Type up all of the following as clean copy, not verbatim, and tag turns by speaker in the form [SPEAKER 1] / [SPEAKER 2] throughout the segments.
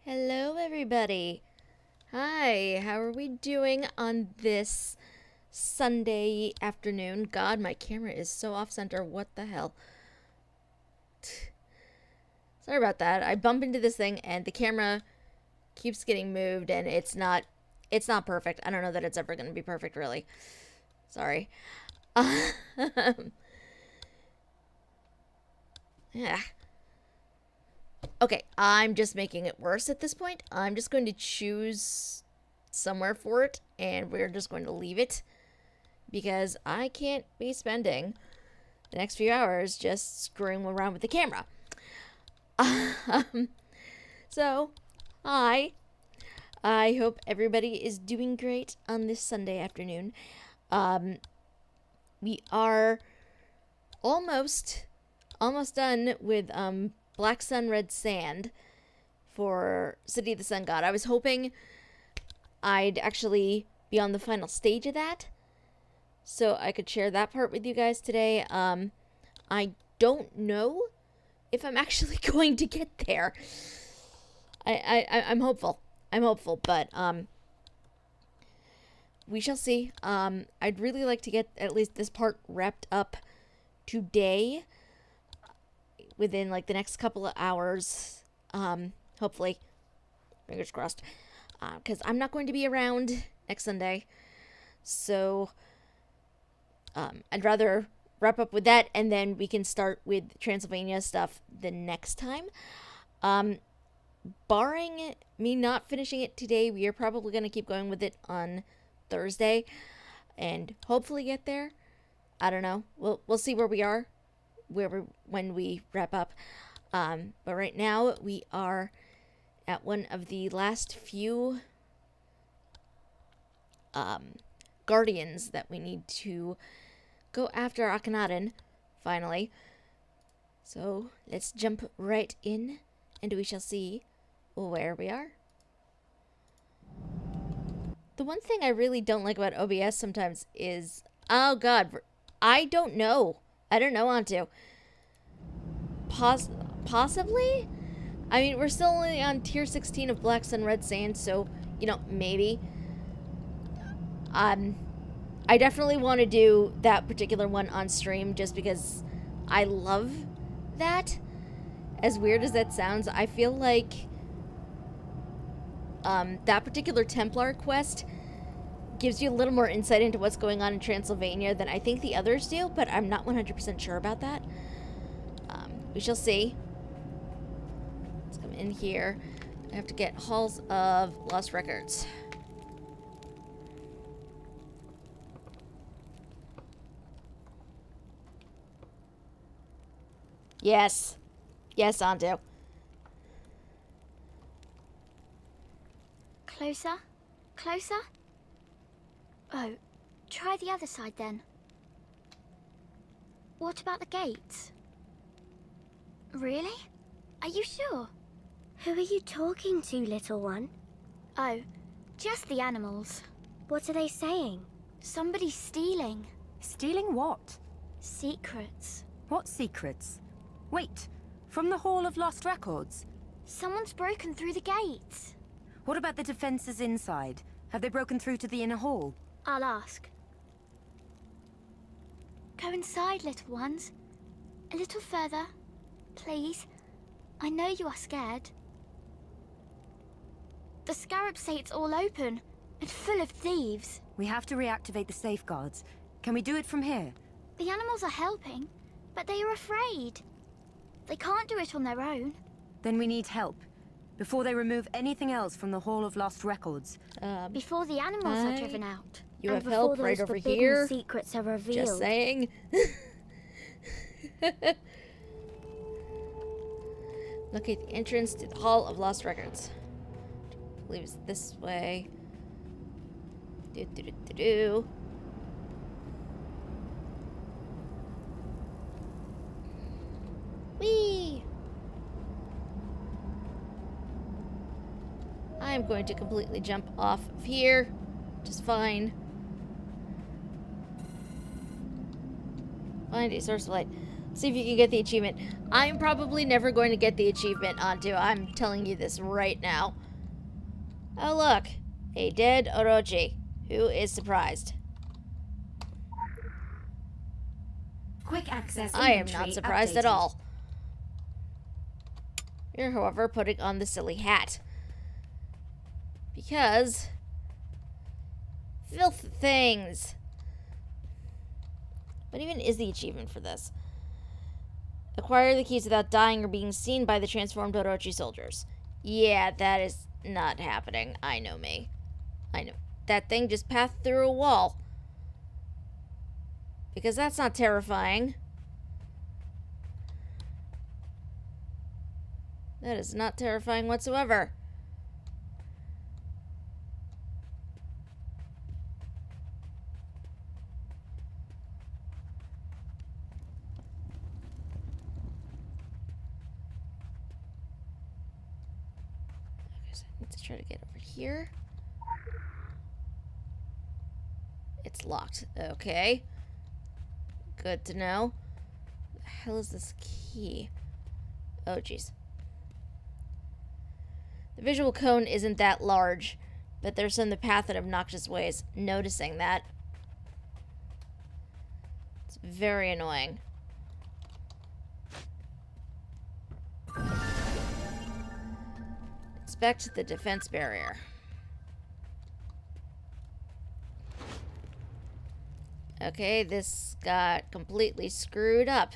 [SPEAKER 1] Hello, everybody. Hi, how are we doing on this Sunday afternoon? God, my camera is so off center. What the hell? Sorry about that. I bump into this thing and the camera keeps getting moved and it's not perfect. I don't know that it's ever going to be perfect, really. Sorry. Yeah. Okay, I'm just making it worse at this point. I'm just going to choose somewhere for it, and we're just going to leave it because I can't be spending the next few hours just screwing around with the camera. So, hi. I hope everybody is doing great on this Sunday afternoon. We are almost done with Black Sun, Red Sand for City of the Sun God. I was hoping I'd actually be on the final stage of that, so I could share that part with you guys today. I don't know if I'm actually going to get there. I'm hopeful. But we shall see. I'd really like to get at least this part wrapped up today, within like the next couple of hours, hopefully, fingers crossed, because I'm not going to be around next Sunday, so I'd rather wrap up with that, and then we can start with Transylvania stuff the next time. Barring me not finishing it today, we are probably going to keep going with it on Thursday, and hopefully get there. I don't know. We'll see where we are when we wrap up. But right now we are at one of the last few guardians that we need to go after Akhenaten, finally. So let's jump right in and we shall see where we are. The one thing I really don't like about OBS sometimes is, oh god, I don't know on to. Possibly? I mean, we're still only on tier 16 of Black Sun, Red Sand, so, maybe. I definitely want to do that particular one on stream just because I love that. As weird as that sounds, I feel like that particular Templar quest gives you a little more insight into what's going on in Transylvania than I think the others do, but I'm not 100% sure about that. We shall see. Let's come in here. I have to get Halls of Lost Records. Yes. Yes, Andu.
[SPEAKER 2] Closer? Closer? Oh, try the other side then. What about the gates? Really? Are you sure?
[SPEAKER 3] Who are you talking to, little one?
[SPEAKER 2] Oh, just the animals.
[SPEAKER 3] What are they saying?
[SPEAKER 2] Somebody's stealing.
[SPEAKER 4] Stealing what?
[SPEAKER 2] Secrets.
[SPEAKER 4] What secrets? Wait, from the Hall of Lost Records?
[SPEAKER 2] Someone's broken through the gates.
[SPEAKER 4] What about the defenses inside? Have they broken through to the inner hall?
[SPEAKER 2] I'll ask. Go inside, little ones. A little further. Please. I know you are scared. The scarabs say it's all open and full of thieves.
[SPEAKER 4] We have to reactivate the safeguards. Can we do it from here?
[SPEAKER 2] The animals are helping, but they are afraid. They can't do it on their own.
[SPEAKER 4] Then we need help. Before they remove anything else from the Hall of Lost Records.
[SPEAKER 2] Before the animals are driven out.
[SPEAKER 1] You
[SPEAKER 3] and
[SPEAKER 1] have help right over here.
[SPEAKER 3] Secrets are revealed.
[SPEAKER 1] Just saying. Locate the entrance to the Hall of Lost Records. I believe it's this way. Do. Whee! I'm going to completely jump off of here. Just fine. Find a source of light. See if you can get the achievement. I'm probably never going to get the achievement, Antu. I'm telling you this right now. Oh, look. A dead Orochi. Who is surprised?
[SPEAKER 4] Quick access
[SPEAKER 1] I am not surprised at all. You're, however, putting on the silly hat. Because... filth things. What even is the achievement for this? Acquire the keys without dying or being seen by the transformed Orochi soldiers. Yeah, that is not happening. I know me. I know. That thing just passed through a wall. Because that's not terrifying. That is not terrifying whatsoever. Let's try to get over here. It's locked. Okay. Good to know. What the hell is this key? Oh, jeez. The visual cone isn't that large, but there's some the path in obnoxious ways. Noticing that. It's very annoying. Inspect the defense barrier. Okay, this got completely screwed up.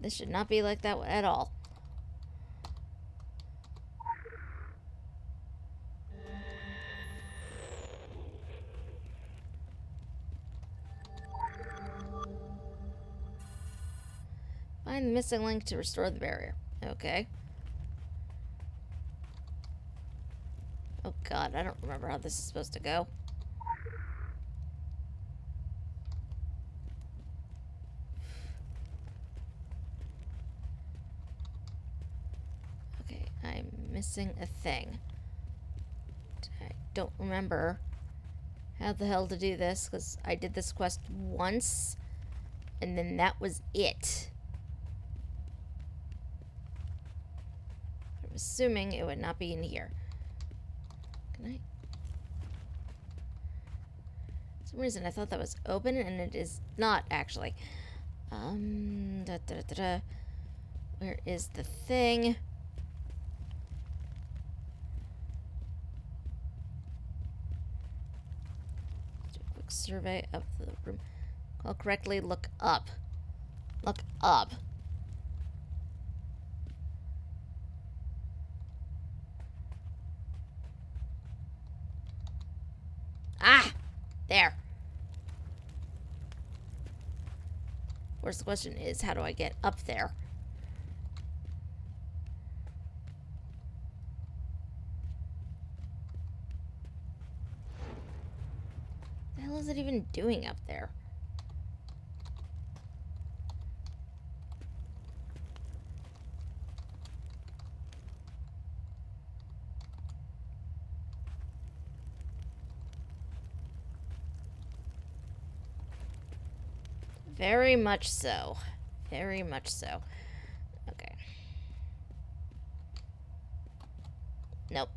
[SPEAKER 1] This should not be like that at all. Find the missing link to restore the barrier. Okay. Oh god, I don't remember how this is supposed to go. Okay, I'm missing a thing. I don't remember how the hell to do this, because I did this quest once, and then that was it. I'm assuming it would not be in here. Can I? For some reason I thought that was open, and it is not actually. Where is the thing? Let's do a quick survey of the room. Call correctly. Look up. Look up. Ah! There. Of course, the question is, how do I get up there? What the hell is it even doing up there? Very much so. Very much so. Okay. Nope.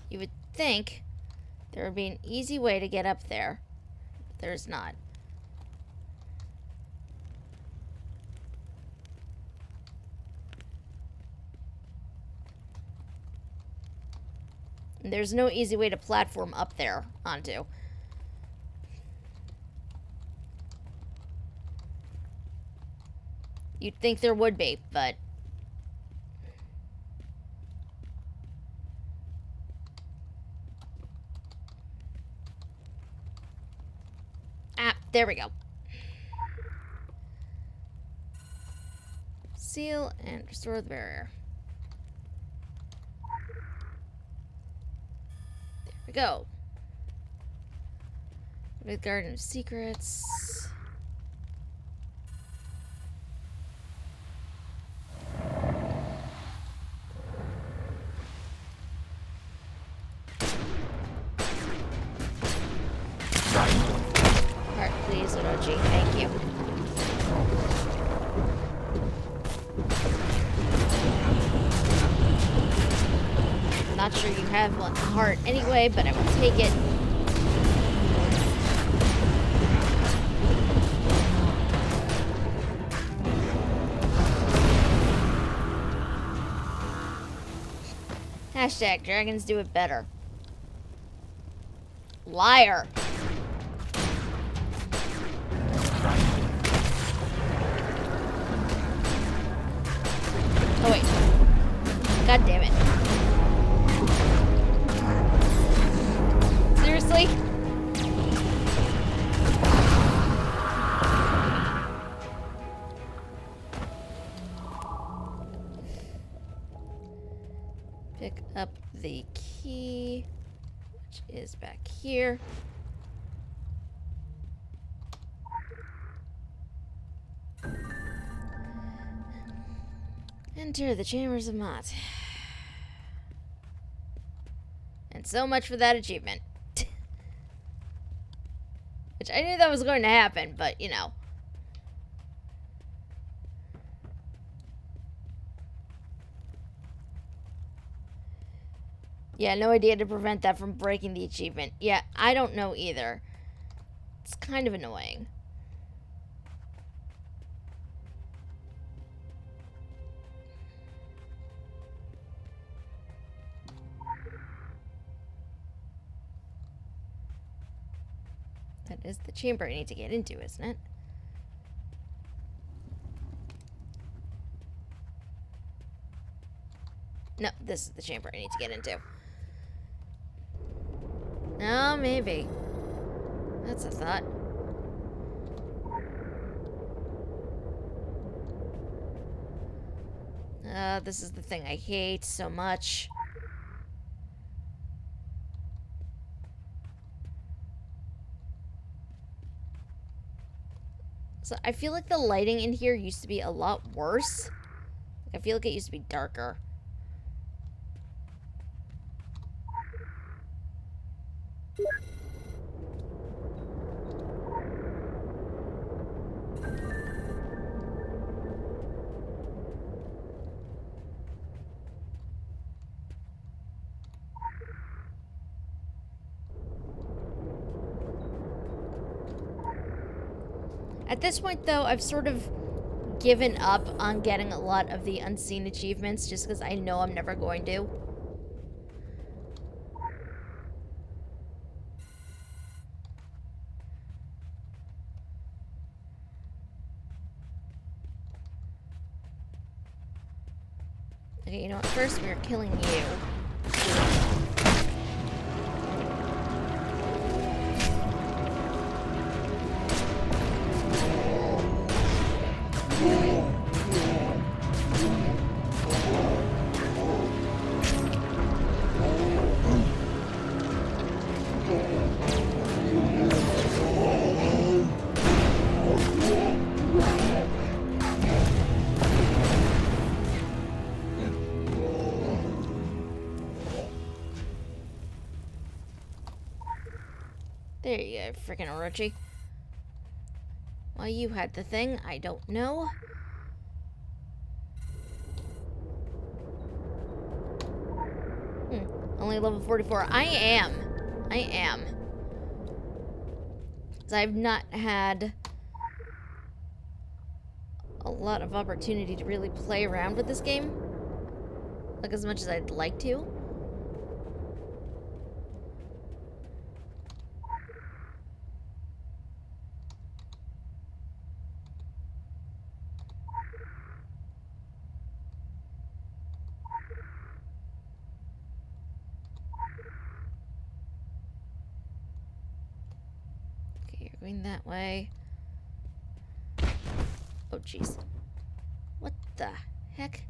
[SPEAKER 1] You would think there would be an easy way to get up there. There's not. There's no easy way to platform up there onto. You'd think there would be, but... Ah, there we go. Seal and restore the barrier. We go. The Garden of Secrets. not sure you have one heart anyway, but I will take it. Hashtag dragons do it better. Liar. Oh wait. God damn it. Seriously? Pick up the key, which is back here. Enter the chambers of Mott. And so much for that achievement. Which I knew that was going to happen, but you know. Yeah, no idea to prevent that from breaking the achievement. Yeah, I don't know either. It's kind of annoying. That is the chamber I need to get into, isn't it? No, this is the chamber I need to get into. Oh, maybe. That's a thought. This is the thing I hate so much. So I feel like the lighting in here used to be a lot worse. I feel like it used to be darker. At this point, though, I've sort of given up on getting a lot of the unseen achievements just because I know I'm never going to. Okay, you know what? First, we're killing you. There you go, freaking Orochi. Why you had the thing, I don't know. Only level 44. I am. So I've not had a lot of opportunity to really play around with this game. Like, as much as I'd like to. Going that way. Oh, jeez. What the heck?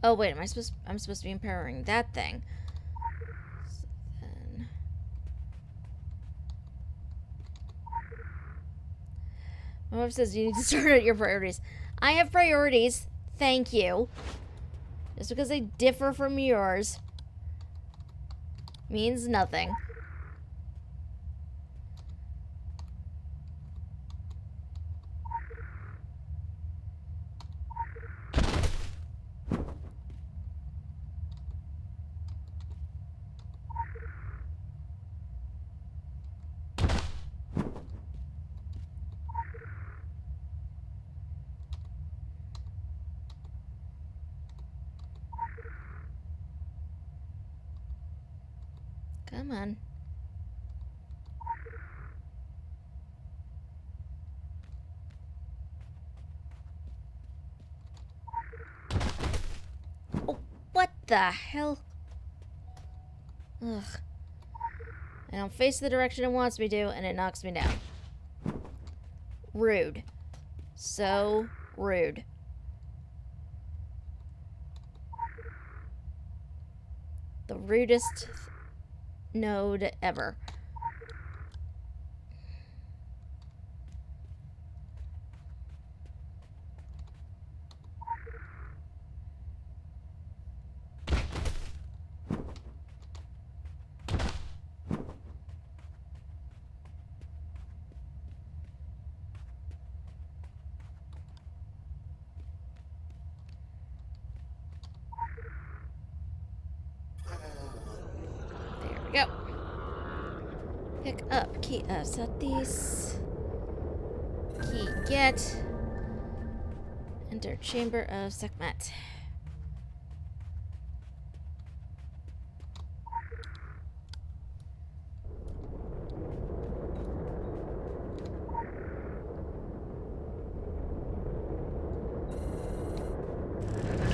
[SPEAKER 1] Oh, wait, I'm supposed to be empowering that thing. So then... My wife says you need to sort out your priorities. I have priorities. Thank you. Just because they differ from yours means nothing. Come on. Oh, what the hell? Ugh. I don't face the direction it wants me to, and it knocks me down. Rude. So rude. The rudest node ever. There we go. Pick up key of Satis. Key get. Enter chamber of Sekhmet.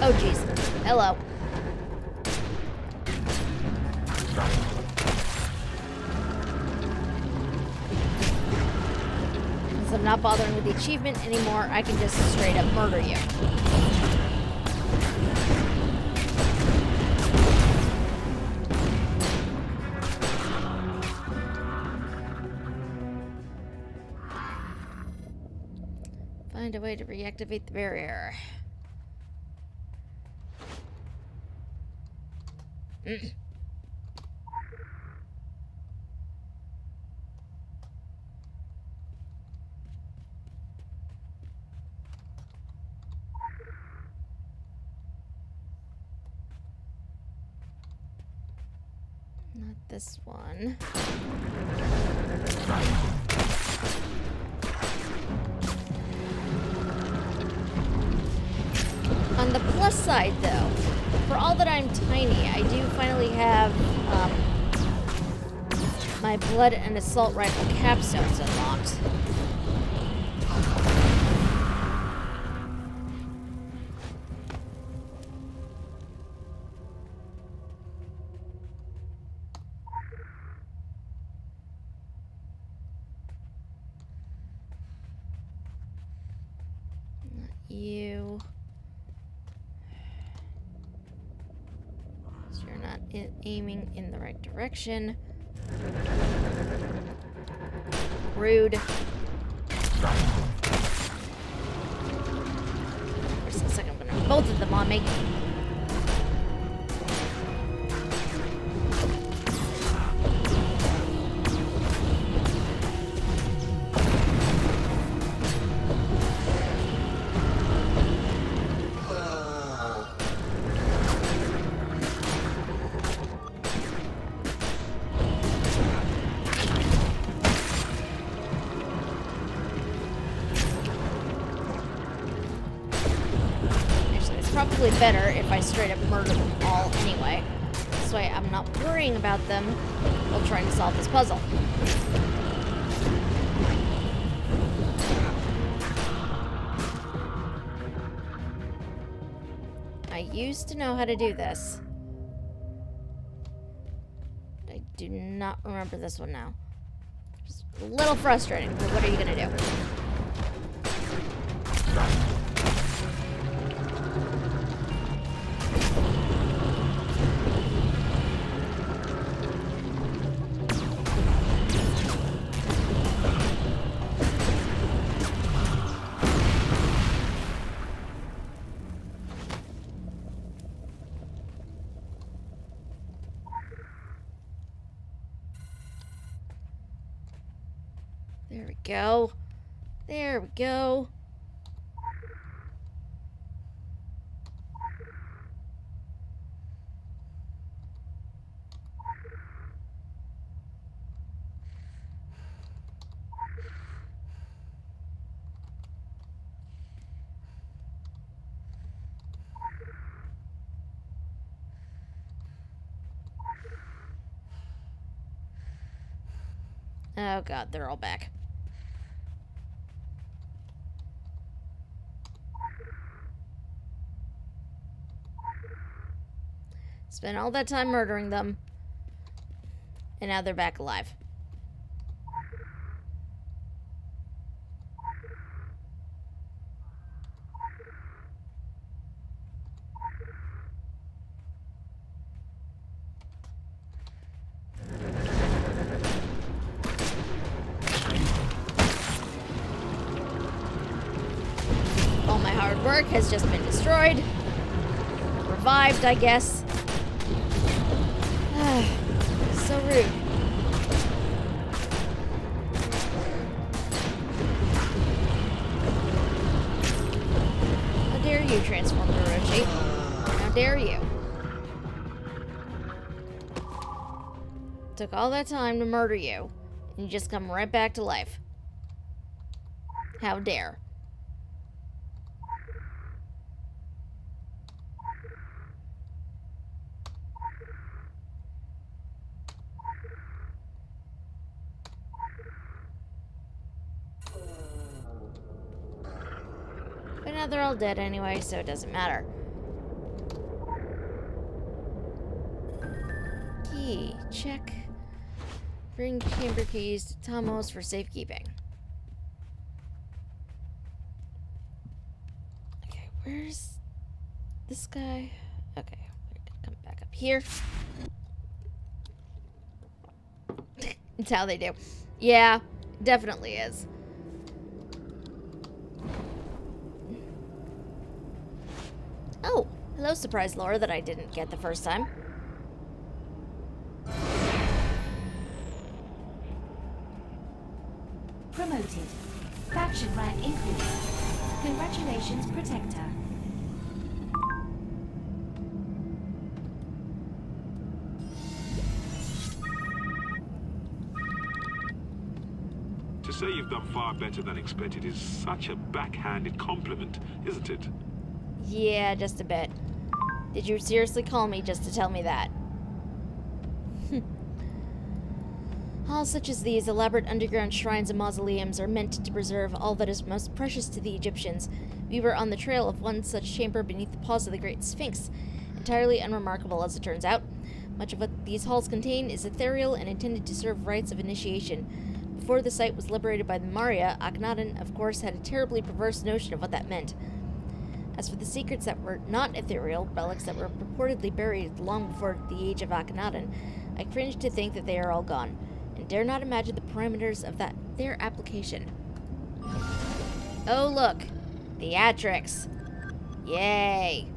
[SPEAKER 1] Oh jeez. Hello. Since I'm not bothering with the achievement anymore, I can just straight up murder you. Find a way to reactivate the barrier. Not this one. On the plus side, though, for all that I'm tiny, I do finally have my blood and assault rifle capstones unlocked. Not you. So you're not aiming in the right direction. Rude. For a second, I'm gonna have both of them on me. Probably better if I straight up murder them all anyway. This way I'm not worrying about them while trying to solve this puzzle. I used to know how to do this. I do not remember this one now. Just a little frustrating, but what are you gonna do? There we go. There we go. Oh god, they're all back. Spent all that time murdering them. And now they're back alive. All my hard work has just been destroyed. Revived, I guess. So rude. How dare you, Transformer Orochi? How dare you? Took all that time to murder you, and you just come right back to life. How dare. But now they're all dead anyway, so it doesn't matter. Key. Check. Bring chamber keys to Tomos for safekeeping. Okay, where's this guy? Okay, we're gonna come back up here. It's how they do. Yeah, definitely is. Oh, hello, surprise lore that I didn't get the first time.
[SPEAKER 5] Promoted. Faction rank increased. Congratulations, Protector.
[SPEAKER 6] To say you've done far better than expected is such a backhanded compliment, isn't it?
[SPEAKER 1] Yeah, just a bit. Did you seriously call me just to tell me that? Halls such as these elaborate underground shrines and mausoleums are meant to preserve all that is most precious to the Egyptians. We were on the trail of one such chamber beneath the paws of the Great Sphinx. Entirely unremarkable, as it turns out. Much of what these halls contain is ethereal and intended to serve rites of initiation. Before the site was liberated by the Maria, Akhenaten, of course, had a terribly perverse notion of what that meant. As for the secrets that were not ethereal, relics that were purportedly buried long before the age of Akhenaten, I cringe to think that they are all gone, and dare not imagine the parameters of their application. Oh look! Theatrics! Yay!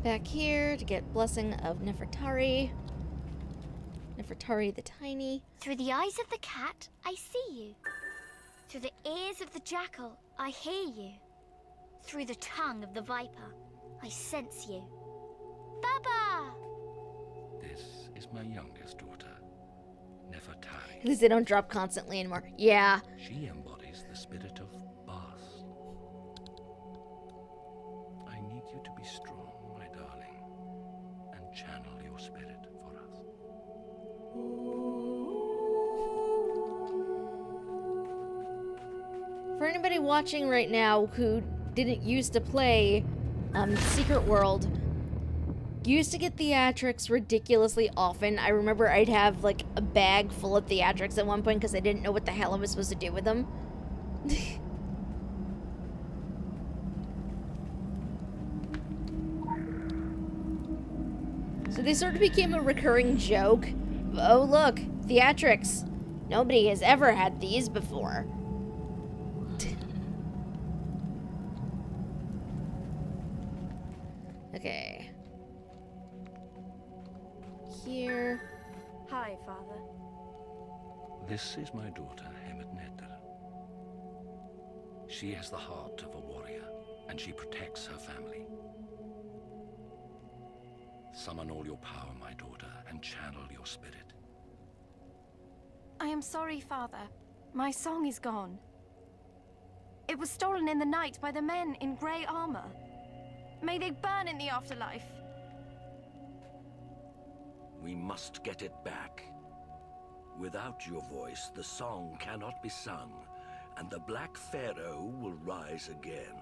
[SPEAKER 1] Back here to get Blessing of Nefertari. Nefertari the Tiny.
[SPEAKER 2] Through the eyes of the cat, I see you. Through the ears of the jackal, I hear you. Through the tongue of the viper, I sense you. Baba!
[SPEAKER 7] This is my youngest daughter, Nefertari.
[SPEAKER 1] At least they don't drop constantly anymore. Yeah.
[SPEAKER 7] She embodies the spirit of Bas. I need you to be strong, my darling, and channel your spirit for us.
[SPEAKER 1] For anybody watching right now who didn't used to play Secret World, used to get theatrics ridiculously often. I remember I'd have like a bag full of theatrics at one point because I didn't know what the hell I was supposed to do with them. So they sort of became a recurring joke. Oh look, theatrics. Nobody has ever had these before. Okay. Here.
[SPEAKER 4] Hi, Father.
[SPEAKER 7] This is my daughter, Netter. She has the heart of a warrior, and she protects her family. Summon all your power, my daughter, and channel your spirit.
[SPEAKER 5] I am sorry, Father.
[SPEAKER 8] My song is gone. It was stolen in the night by the men in grey armor. May they burn in the afterlife.
[SPEAKER 7] We must get it back. Without your voice, the song cannot be sung, and the Black Pharaoh will rise again.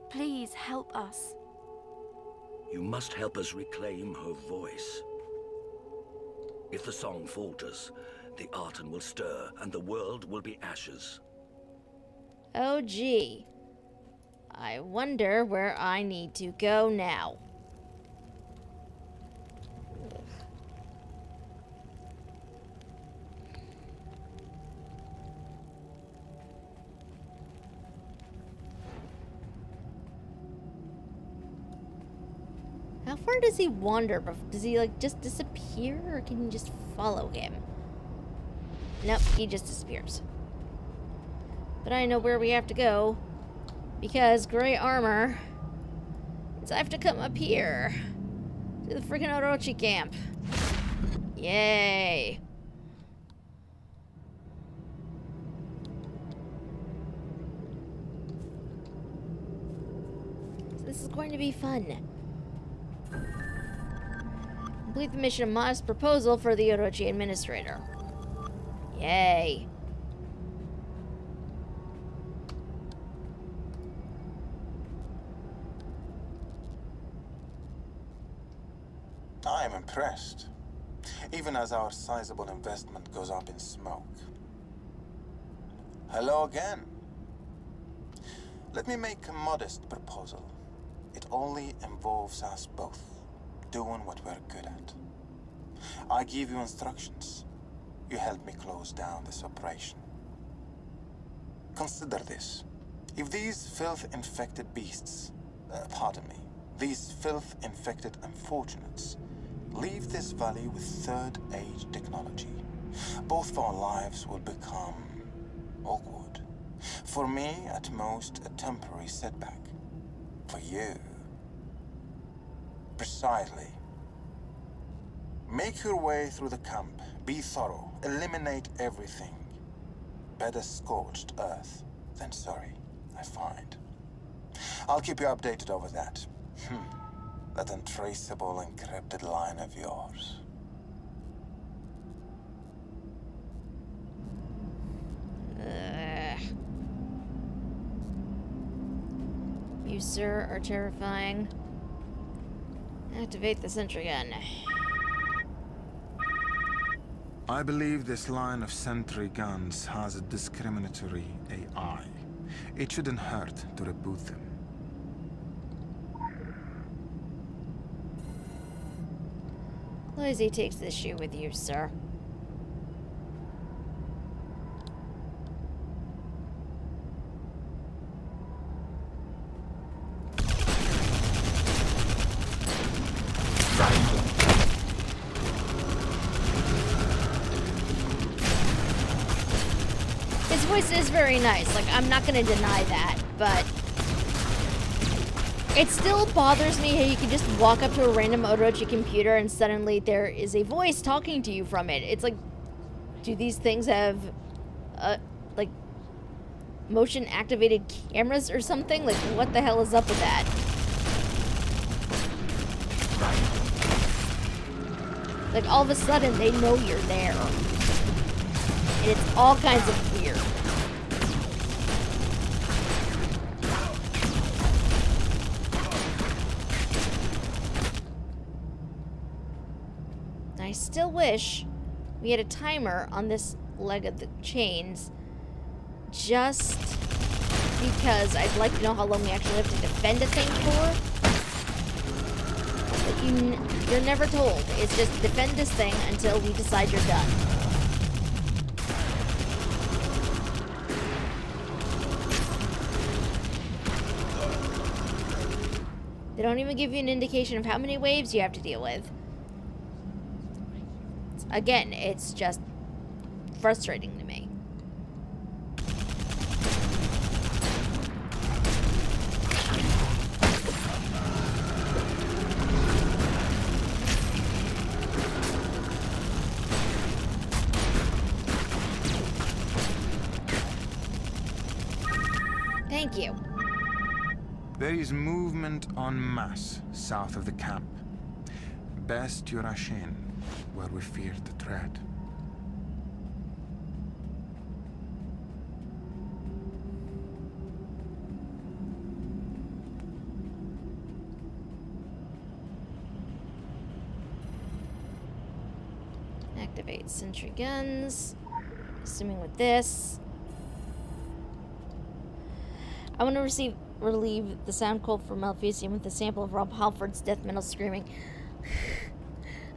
[SPEAKER 8] Please help us.
[SPEAKER 7] You must help us reclaim her voice. If the song falters, the Arton will stir, and the world will be ashes.
[SPEAKER 1] Oh, gee. I wonder where I need to go now. How far does he wander? Does he, like, just disappear? Or can you just follow him? Nope, he just disappears. But I know where we have to go. Because gray armor means I have to come up here. To the freaking Orochi camp. Yay. So this is going to be fun. Complete the mission of modest proposal for the Orochi administrator. Yay.
[SPEAKER 9] I am impressed, even as our sizable investment goes up in smoke. Hello again. Let me make a modest proposal. It only involves us both, doing what we're good at. I give you instructions. You help me close down this operation. Consider this. If these filth-infected beasts, pardon me, these filth-infected unfortunates leave this valley with third-age technology, both of our lives will become awkward. For me, at most, a temporary setback. For you, precisely. Make your way through the camp. Be thorough. Eliminate everything. Better scorched earth than sorry, I find. I'll keep you updated over that. That untraceable, encrypted line of yours.
[SPEAKER 1] You, sir, are terrifying. Activate the sentry gun.
[SPEAKER 9] I believe this line of sentry guns has a discriminatory AI. It shouldn't hurt to reboot them.
[SPEAKER 1] Loisy takes issue with you, sir. His voice is very nice, like, I'm not gonna deny that, but it still bothers me how you can just walk up to a random Orochi computer and suddenly there is a voice talking to you from it. It's like, do these things have, like, motion-activated cameras or something? Like, what the hell is up with that? Like, all of a sudden, they know you're there. And it's all kinds of weird. I still wish we had a timer on this leg of the chains, just because I'd like to know how long we actually have to defend a thing for. But you're never told. It's just defend this thing until we decide you're done. They don't even give you an indication of how many waves you have to deal with. Again, it's just frustrating to me. Thank you.
[SPEAKER 9] There is movement en masse south of the camp. Best you rush in, where we fear to tread.
[SPEAKER 1] Activate sentry guns. Assuming with this. I want to relieve the sound cold from Maleficium with a sample of Rob Halford's death metal screaming.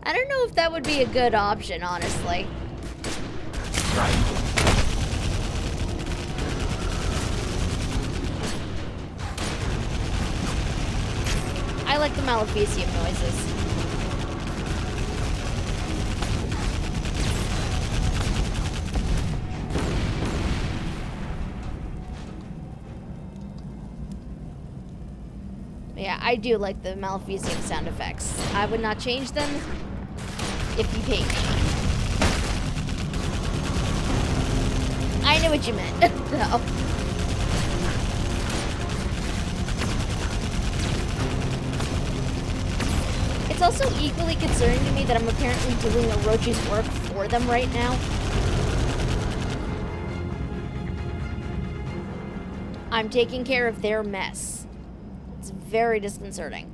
[SPEAKER 1] I don't know if that would be a good option, honestly. I like the Maleficium noises. Yeah, I do like the Maleficium sound effects. I would not change them if you paid me. I know what you meant, though. It's also equally concerning to me that I'm apparently doing Orochi's work for them right now. I'm taking care of their mess. It's very disconcerting.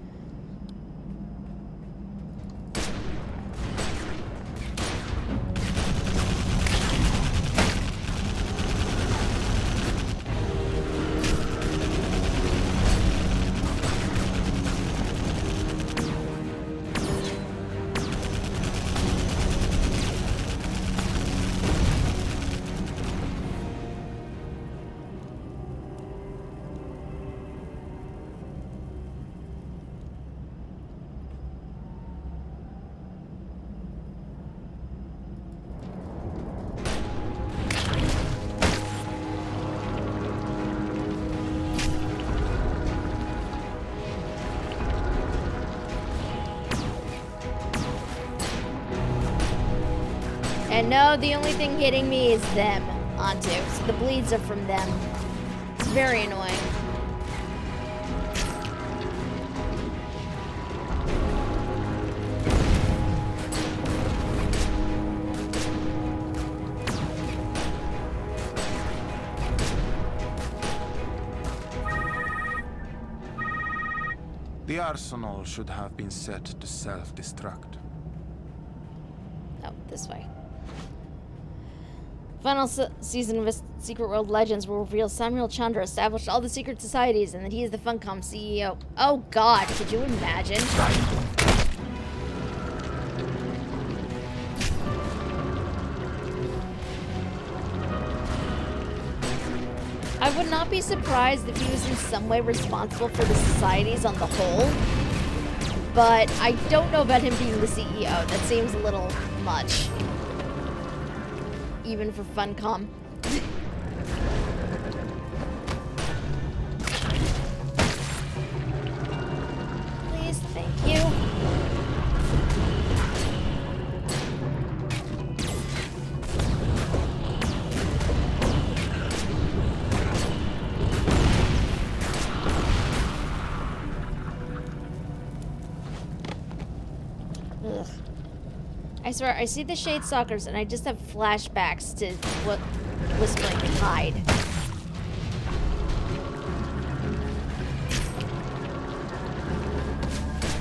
[SPEAKER 1] And no, the only thing hitting me is them, onto. So the bleeds are from them. It's very annoying.
[SPEAKER 9] The arsenal should have been set to self-destruct.
[SPEAKER 1] Oh, this way. Final season of Secret World Legends will reveal Samuel Chandra established all the secret societies and that he is the Funcom CEO. Oh god, could you imagine? I would not be surprised if he was in some way responsible for the societies on the whole. But I don't know about him being the CEO. That seems a little much. Even for Funcom. Please, thank you. Ugh. I swear, I see the Shade Stalkers and I just have flashbacks to what Whispering can hide.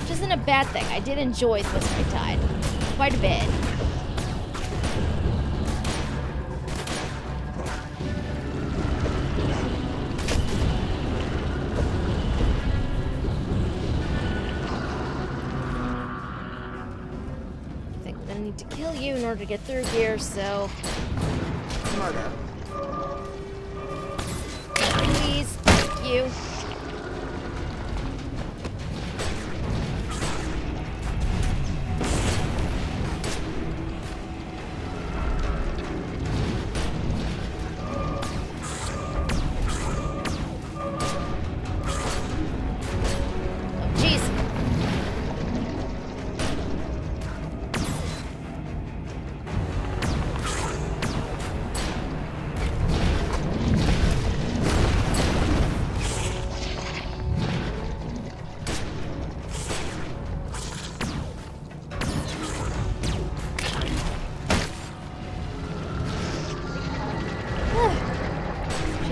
[SPEAKER 1] Which isn't a bad thing. I did enjoy Whispering Tide quite a bit. To kill you in order to get through here, so...
[SPEAKER 9] Murder.
[SPEAKER 1] Please, thank you.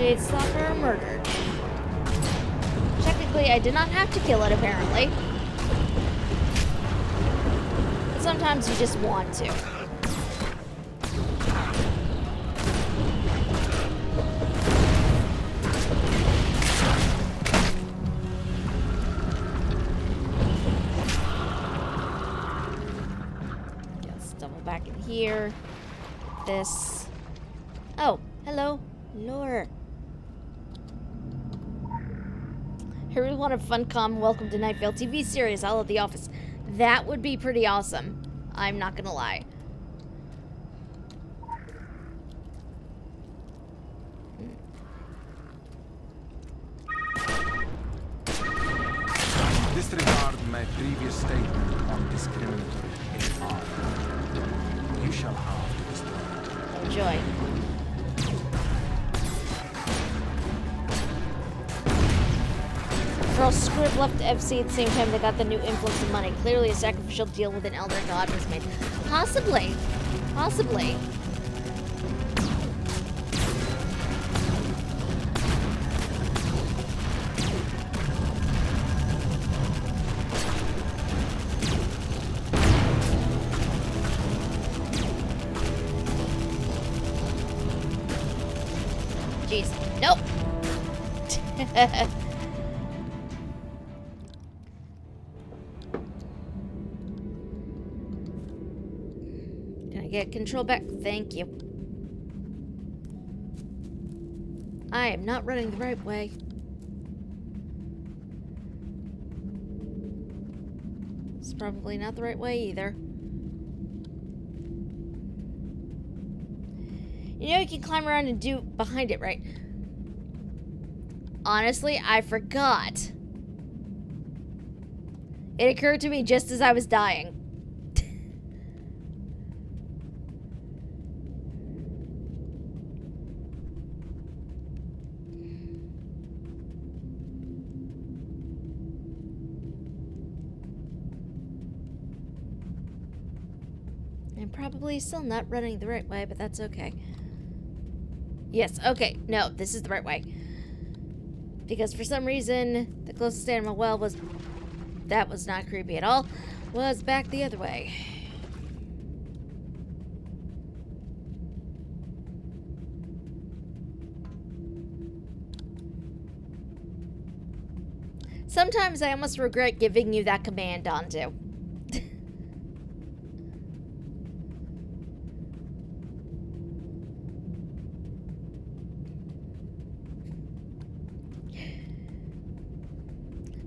[SPEAKER 1] Shadestalker murdered. Technically, I did not have to kill it, apparently. But sometimes you just want to. Let's double back in here. This. Oh, hello, lore. I really want a Funcom Welcome to Night Vale TV series all at the office. That would be pretty awesome. I'm not gonna lie.
[SPEAKER 10] Disregard my previous statement on discriminatory AR. You shall have to destroy it.
[SPEAKER 1] Enjoy. Girl Squid left FC at the same time they got the new influx of money. Clearly a sacrificial deal with an elder god was made. Possibly. Possibly. Jeez. Nope. Can I get control back? Thank you. I am not running the right way. It's probably not the right way either. You know you can climb around and do behind it, right? Honestly, I forgot. It occurred to me just as I was dying. I'm probably still not running the right way, but that's okay. Yes, okay. No, this is the right way. Because for some reason, the closest animal well was... That was not creepy at all. Was back the other way. Sometimes I almost regret giving you that command, Antu.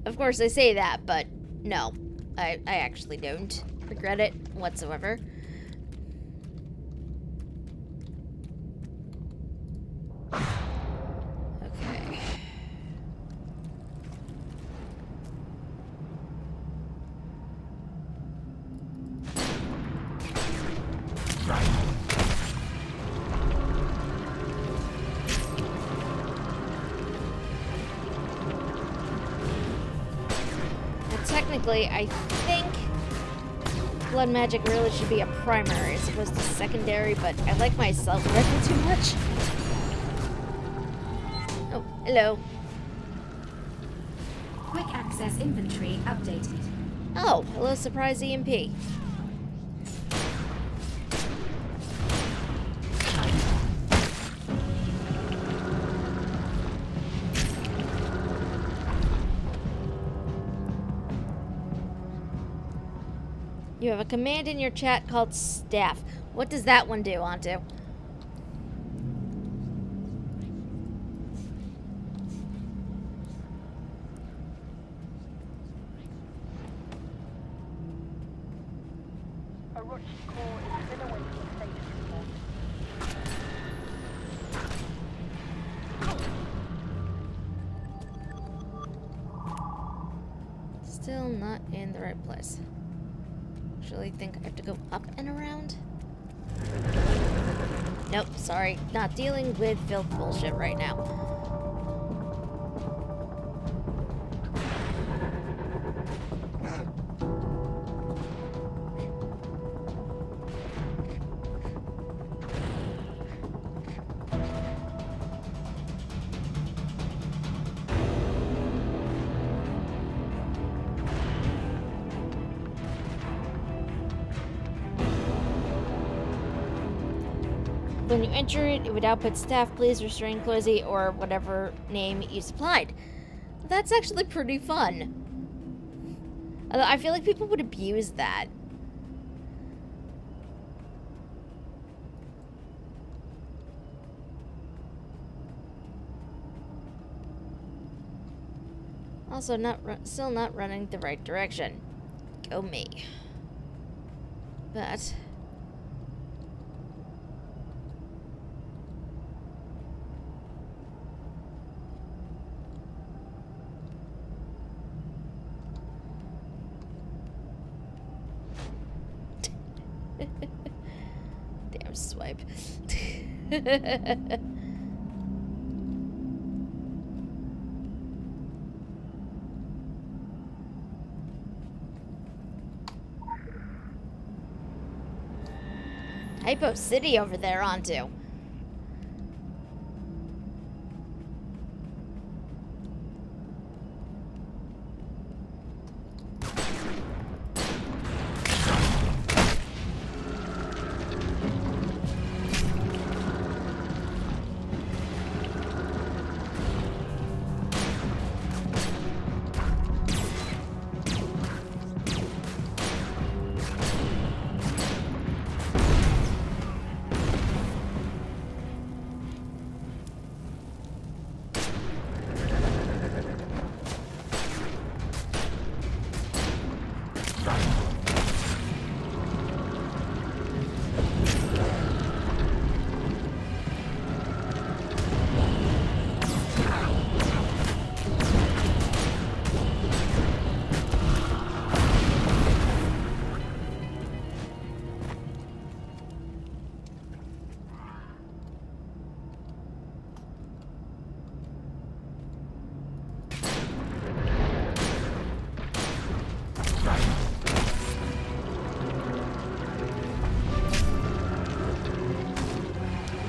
[SPEAKER 1] Of course, I say that, but no, I actually don't regret it whatsoever. Okay. Technically, I think blood magic really should be a primary as opposed to secondary, but I like my assault rifle too much. Oh, hello.
[SPEAKER 5] Quick access inventory updated.
[SPEAKER 1] Oh, hello, surprise EMP. You have a command in your chat called staff. What does that one do, Antu? Still not in the right place. Actually think I have to go up and around? Nope, sorry. Not dealing with filth bullshit right now. When you enter it, it would output staff, please, restrain closey, or whatever name you supplied. That's actually pretty fun. Although I feel like people would abuse that. Also, still not running the right direction. Go me. But damn swipe. Hypo City over there, onto.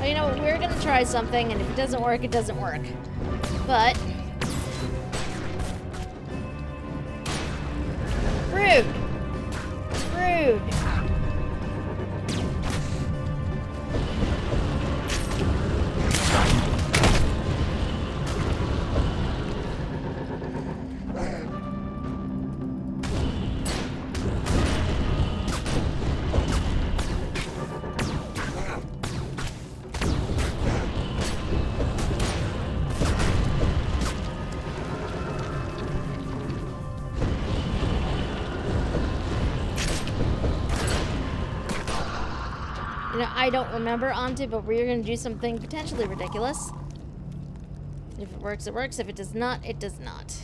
[SPEAKER 1] You know, we're gonna try something, and if it doesn't work, it doesn't work. But rude. Rude. You know, I don't remember onto, but we're gonna do something potentially ridiculous. If it works, it works. If it does not, it does not.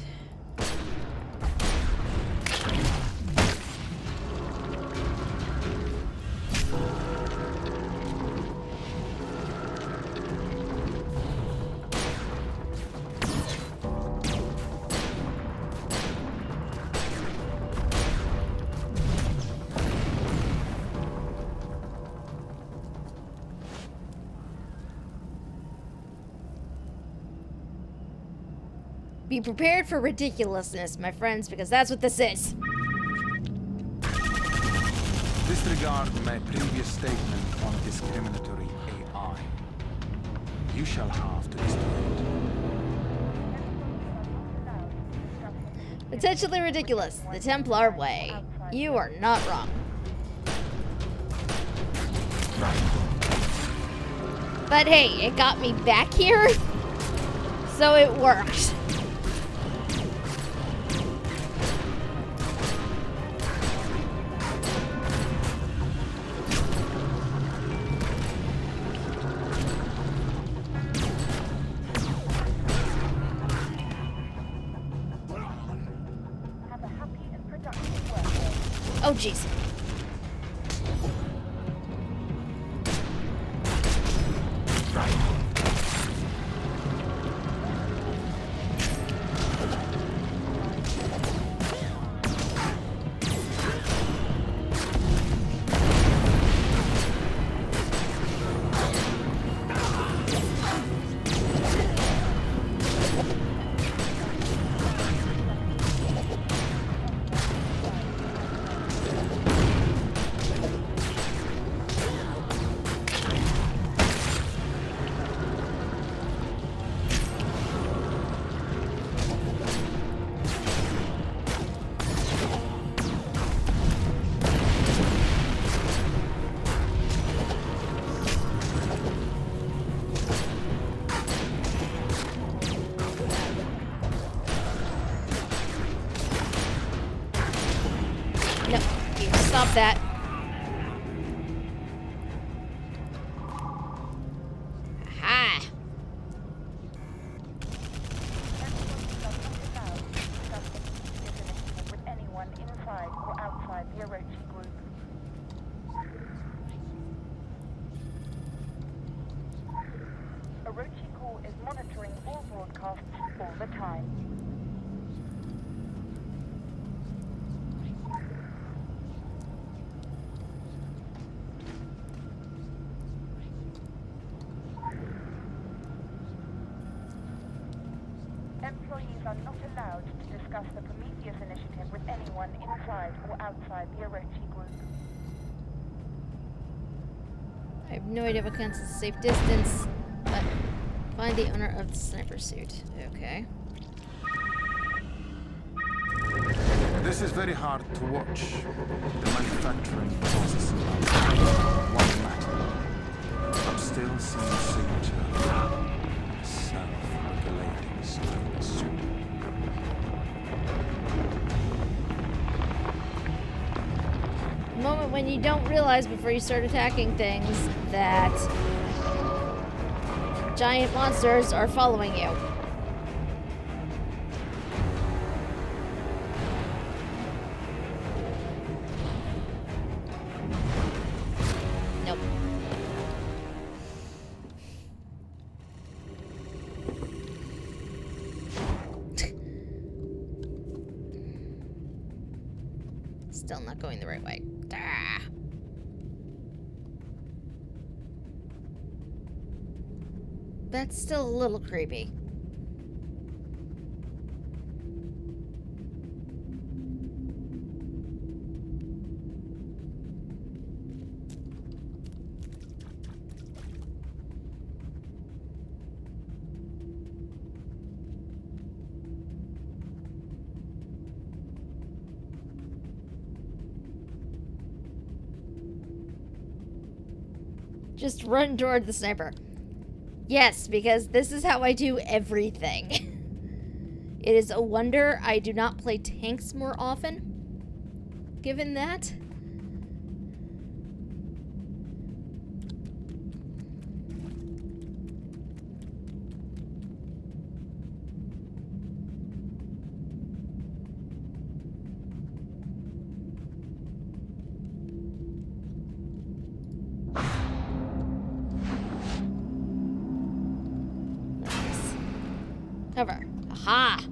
[SPEAKER 1] Be prepared for ridiculousness, my friends, because that's what this is.
[SPEAKER 10] Disregard my previous statement on discriminatory AI. You shall have to destroy it.
[SPEAKER 1] Potentially ridiculous. The Templar way. You are not wrong. But hey, it got me back here, so it worked. Oh, jeez. you. Stop that. Aha!
[SPEAKER 11] With anyone inside or outside the Orochi group. Orochi Corps is monitoring all broadcasts all the time. Employees are not allowed to discuss the Prometheus initiative with anyone inside or outside the Orochi group.
[SPEAKER 1] I have no idea what counts as a safe distance, but find the owner of the sniper suit. Okay.
[SPEAKER 10] This is very hard to watch. The manufacturing process of one matter. I'm still seeing a signature. A self-regulating sniper suit.
[SPEAKER 1] The moment when you don't realize before you start attacking things that giant monsters are following you. Nope. Still not going the right way. Ah. That's still a little creepy. Just run toward the sniper. Yes, because this is how I do everything. It is a wonder I do not play tanks more often, given that. Cover. Aha!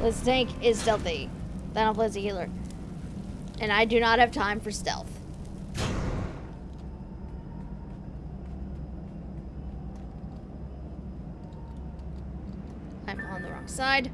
[SPEAKER 1] This tank is stealthy. Thyanel plays a healer. And I do not have time for stealth. I'm on the wrong side.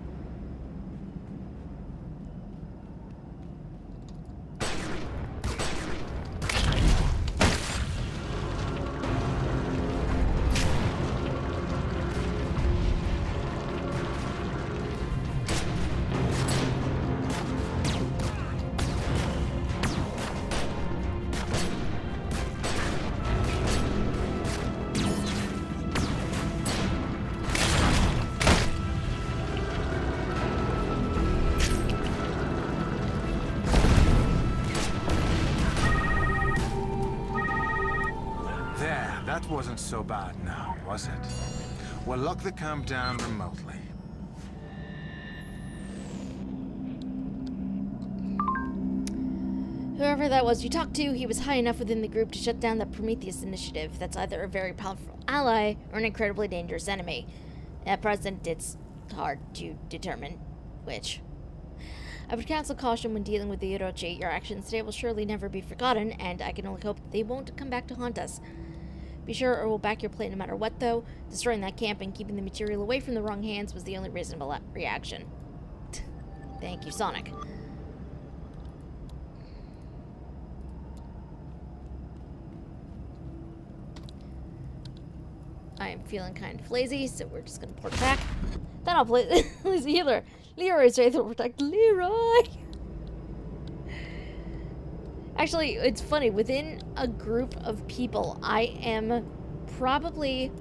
[SPEAKER 10] wasn't so bad now, was it? We'll lock the camp down remotely.
[SPEAKER 1] Whoever that was you talked to, he was high enough within the group to shut down the Prometheus initiative. That's either a very powerful ally or an incredibly dangerous enemy. At present, it's hard to determine which. I would counsel caution when dealing with the Orochi. Your actions today will surely never be forgotten, and I can only hope that they won't come back to haunt us. Be sure or we'll back your plan no matter what, though. Destroying that camp and keeping the material away from the wrong hands was the only reasonable reaction. Thank you, Sonic. I am feeling kind of lazy, so we're just gonna port back. Then I'll play lazy healer. Leroy's faith will protect Leroy. Actually, it's funny. Within a group of people, I am probably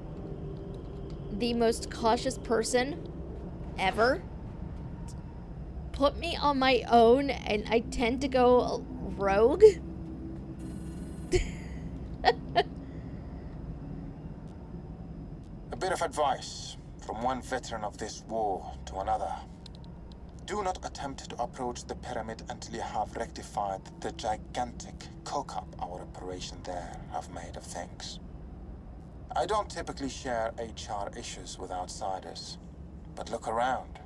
[SPEAKER 1] the most cautious person ever. Put me on my own, and I tend to go rogue.
[SPEAKER 9] A bit of advice from one veteran of this war to another. Do not attempt to approach the pyramid until you have rectified the gigantic cock-up our operation there have made of things. I don't typically share HR issues with outsiders, but look around.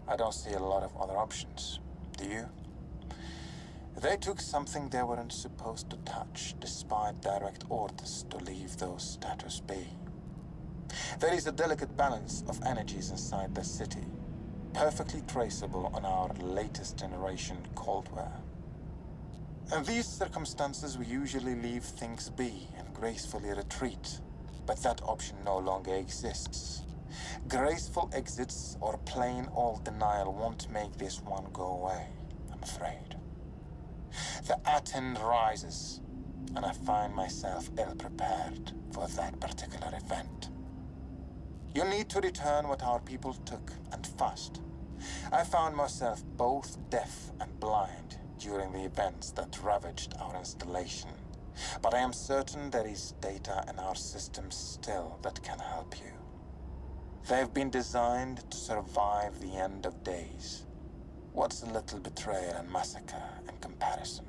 [SPEAKER 9] I don't see a lot of other options, do you? They took something they weren't supposed to touch, despite direct orders to leave those status be. There is a delicate balance of energies inside the city, perfectly traceable on our latest generation Coldware. In these circumstances, we usually leave things be and gracefully retreat, but that option no longer exists. Graceful exits or plain old denial won't make this one go away, I'm afraid. The Aten rises, and I find myself ill-prepared for that particular event. You need to return what our people took, and fast. I found myself both deaf and blind during the events that ravaged our installation, but I am certain there is data in our systems still that can help you. They've been designed to survive the end of days. What's a little betrayal and massacre in comparison?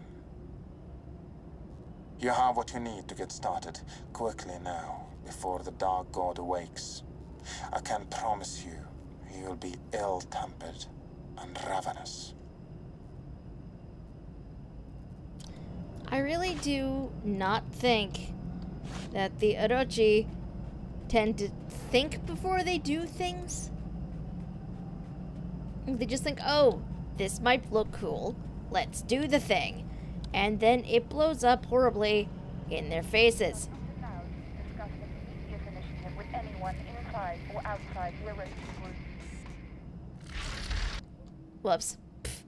[SPEAKER 9] You have what you need to get started quickly now, before the Dark God awakes. I can promise you, you'll be ill-tempered and ravenous.
[SPEAKER 1] I really do not think that the Orochi tend to think before they do things. They just think, oh, this might look cool. Let's do the thing. And then it blows up horribly in their faces.
[SPEAKER 11] Not allowed to discuss the Prometheus initiative with anyone inside or outside the Orochi group.
[SPEAKER 1] Whoops. Pfft.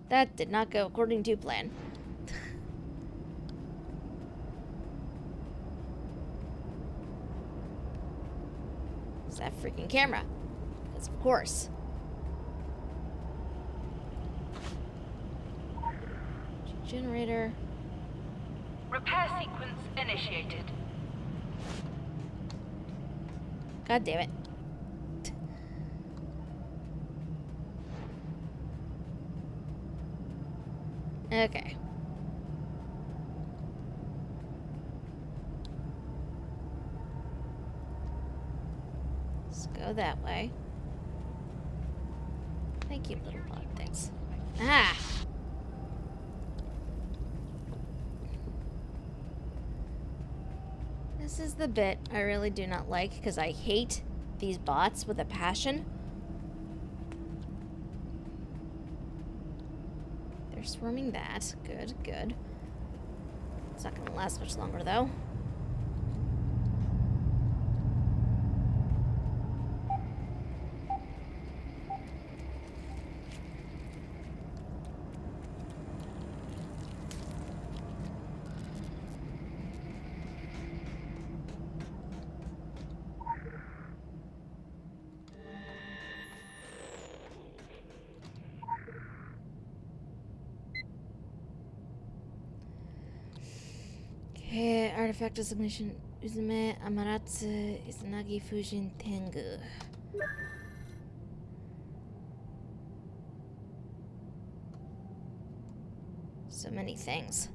[SPEAKER 1] That did not go according to plan. It's that freaking camera. Because of course. Generator.
[SPEAKER 12] Repair sequence initiated.
[SPEAKER 1] God damn it. Okay. Let's go that way. Thank you, little bot things. Ah! This is the bit I really do not like, because I hate these bots with a passion. They're swarming that. Good, good. It's not going to last much longer, though. Artifact designation Uzume Amaratsu Izanagi Fujin Tengu. So many things.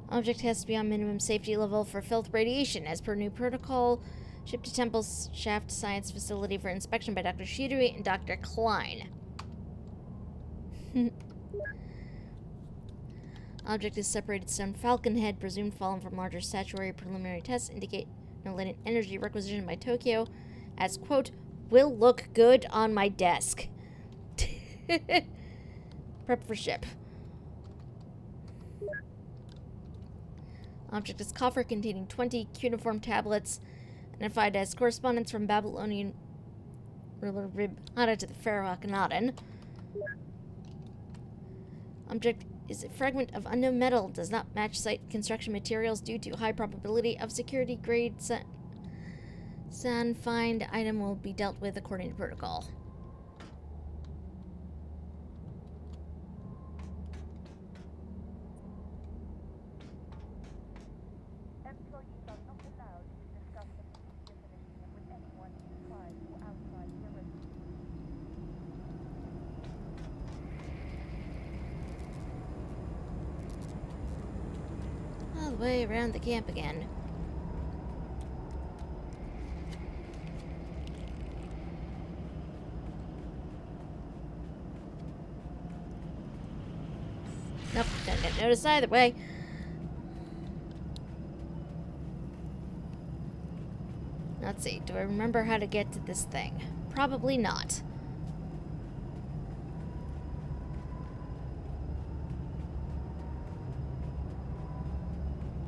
[SPEAKER 1] Object has to be on minimum safety level for filth radiation. As per new protocol, shipped to Temple's Shaft Science Facility for inspection by Dr. Shidori and Dr. Klein. Object is separated stone falcon head, presumed fallen from larger statuary. Preliminary tests indicate no latent energy requisitioned by Tokyo as, quote, will look good on my desk. Prep for ship. Object is coffer containing 20 cuneiform tablets, identified as correspondence from Babylonian ruler Rib-Hada to the Pharaoh Akhenaten. Object is a fragment of unknown metal, does not match site construction materials due to high probability of security grade San find item will be dealt with according to protocol.
[SPEAKER 11] Employees are not allowed to discuss the Prometheus initiative with anyone inside or outside the arena.
[SPEAKER 1] All the way around the camp again. Nope, didn't get noticed either way. Let's see, do I remember how to get to this thing? Probably not.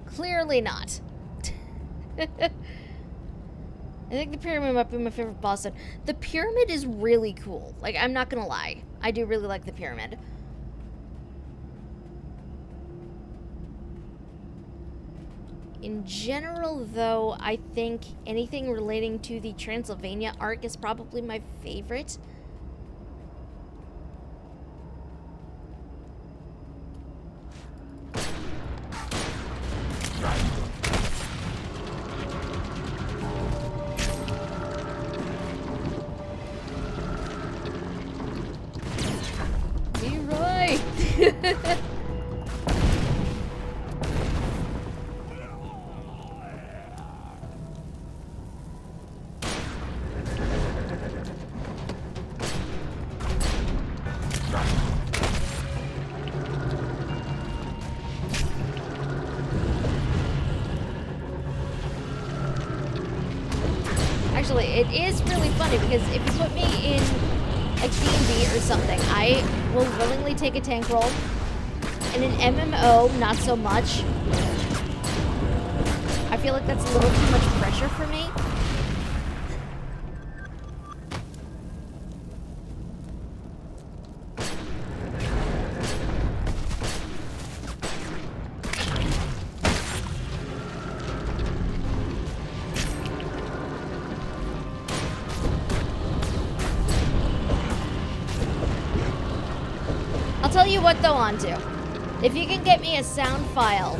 [SPEAKER 1] Clearly not. I think the pyramid might be my favorite boss zone. The pyramid is really cool. Like, I'm not gonna lie. I do really like the pyramid. In general, though, I think anything relating to the Transylvania arc is probably my favorite. Leroy! Actually, it is really funny because if you put me in like D&D or something, I will willingly take a tank role. In an MMO, not so much. I feel like that's a little too much pressure for me. Tell you what though, onto. If you can get me a sound file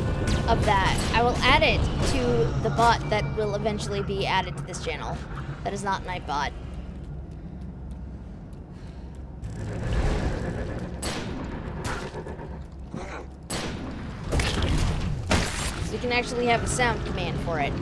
[SPEAKER 1] of that, I will add it to the bot that will eventually be added to this channel. That is not Nightbot. So you can actually have a sound command for it.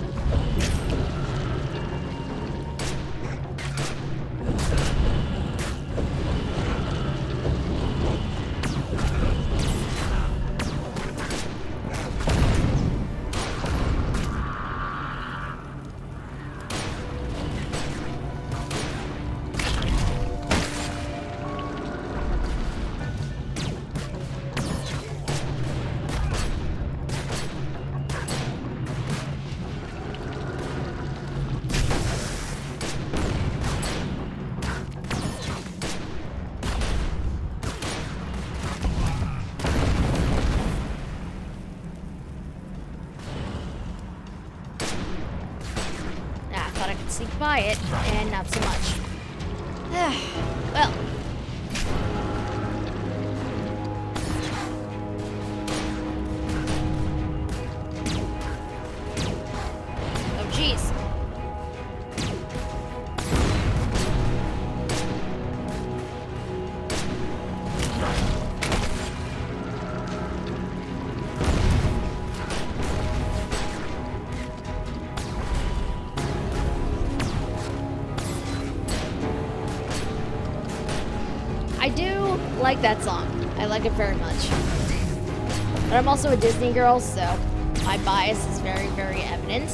[SPEAKER 1] Sneak by it, and not so much. Well, like that song. I like it very much. But I'm also a Disney girl, so my bias is very, very evident.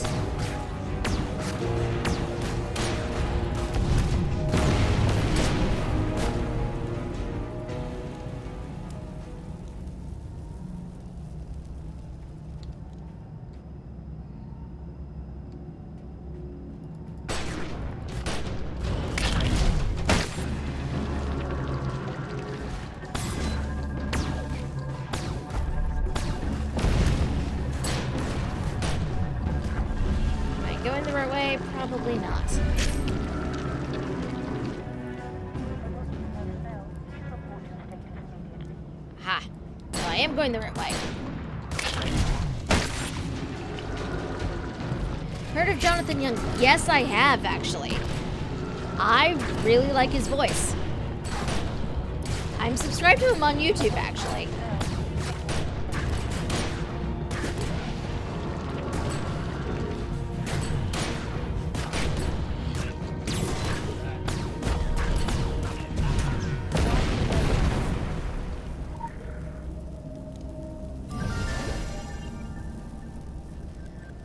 [SPEAKER 1] Going the right way? Probably not. Ha! Well, I am going the right way. Heard of Jonathan Young? Yes, I have, actually. I really like his voice. I'm subscribed to him on YouTube, actually.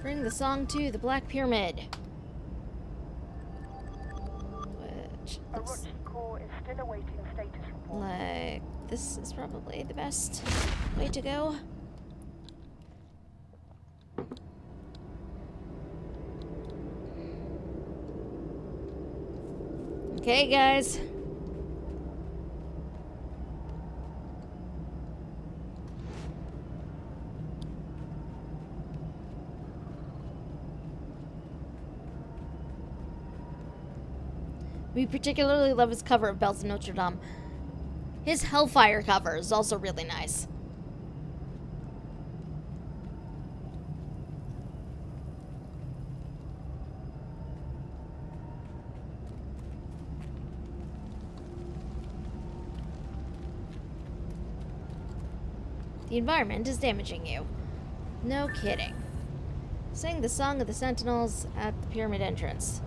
[SPEAKER 1] Bring the song to the Black Pyramid. Which looks
[SPEAKER 11] core is still awaiting status report.
[SPEAKER 1] like this is probably the best way to go. Okay, guys. We particularly love his cover of Bells of Notre Dame. His Hellfire cover is also really nice. The environment is damaging you. No kidding. Sing the Song of the Sentinels at the pyramid entrance.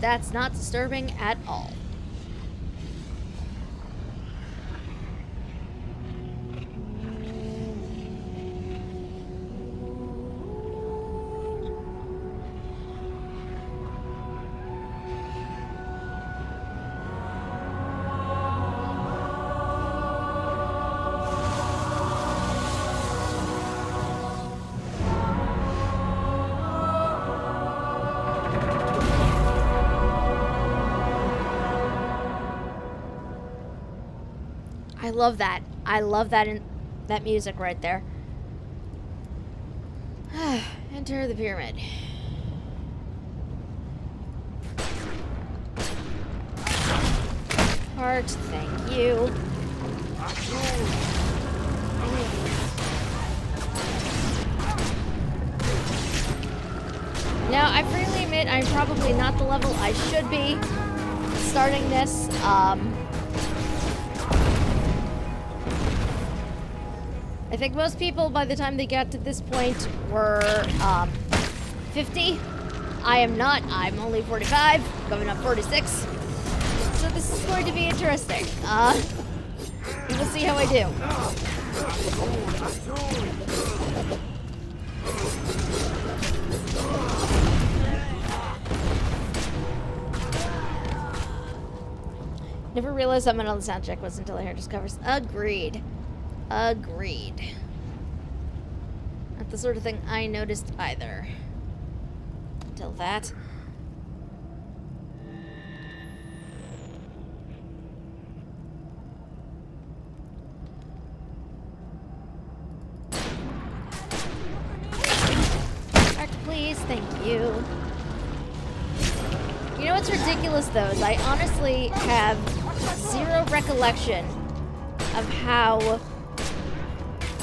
[SPEAKER 1] That's not disturbing at all. I love that. I love that that music right there. Enter the pyramid. Heart, thank you. Now, I freely admit I'm probably not the level I should be starting this. I think most people, by the time they got to this point, were 50. I am not. I'm only 45, going up 46. So this is going to be interesting. We'll see how I do. Never realized that meant on the soundtrack was until I heard his covers. Agreed. Agreed. Not the sort of thing I noticed either. Until that. Back, please. Thank you. You know what's ridiculous, though, is I honestly have zero recollection of how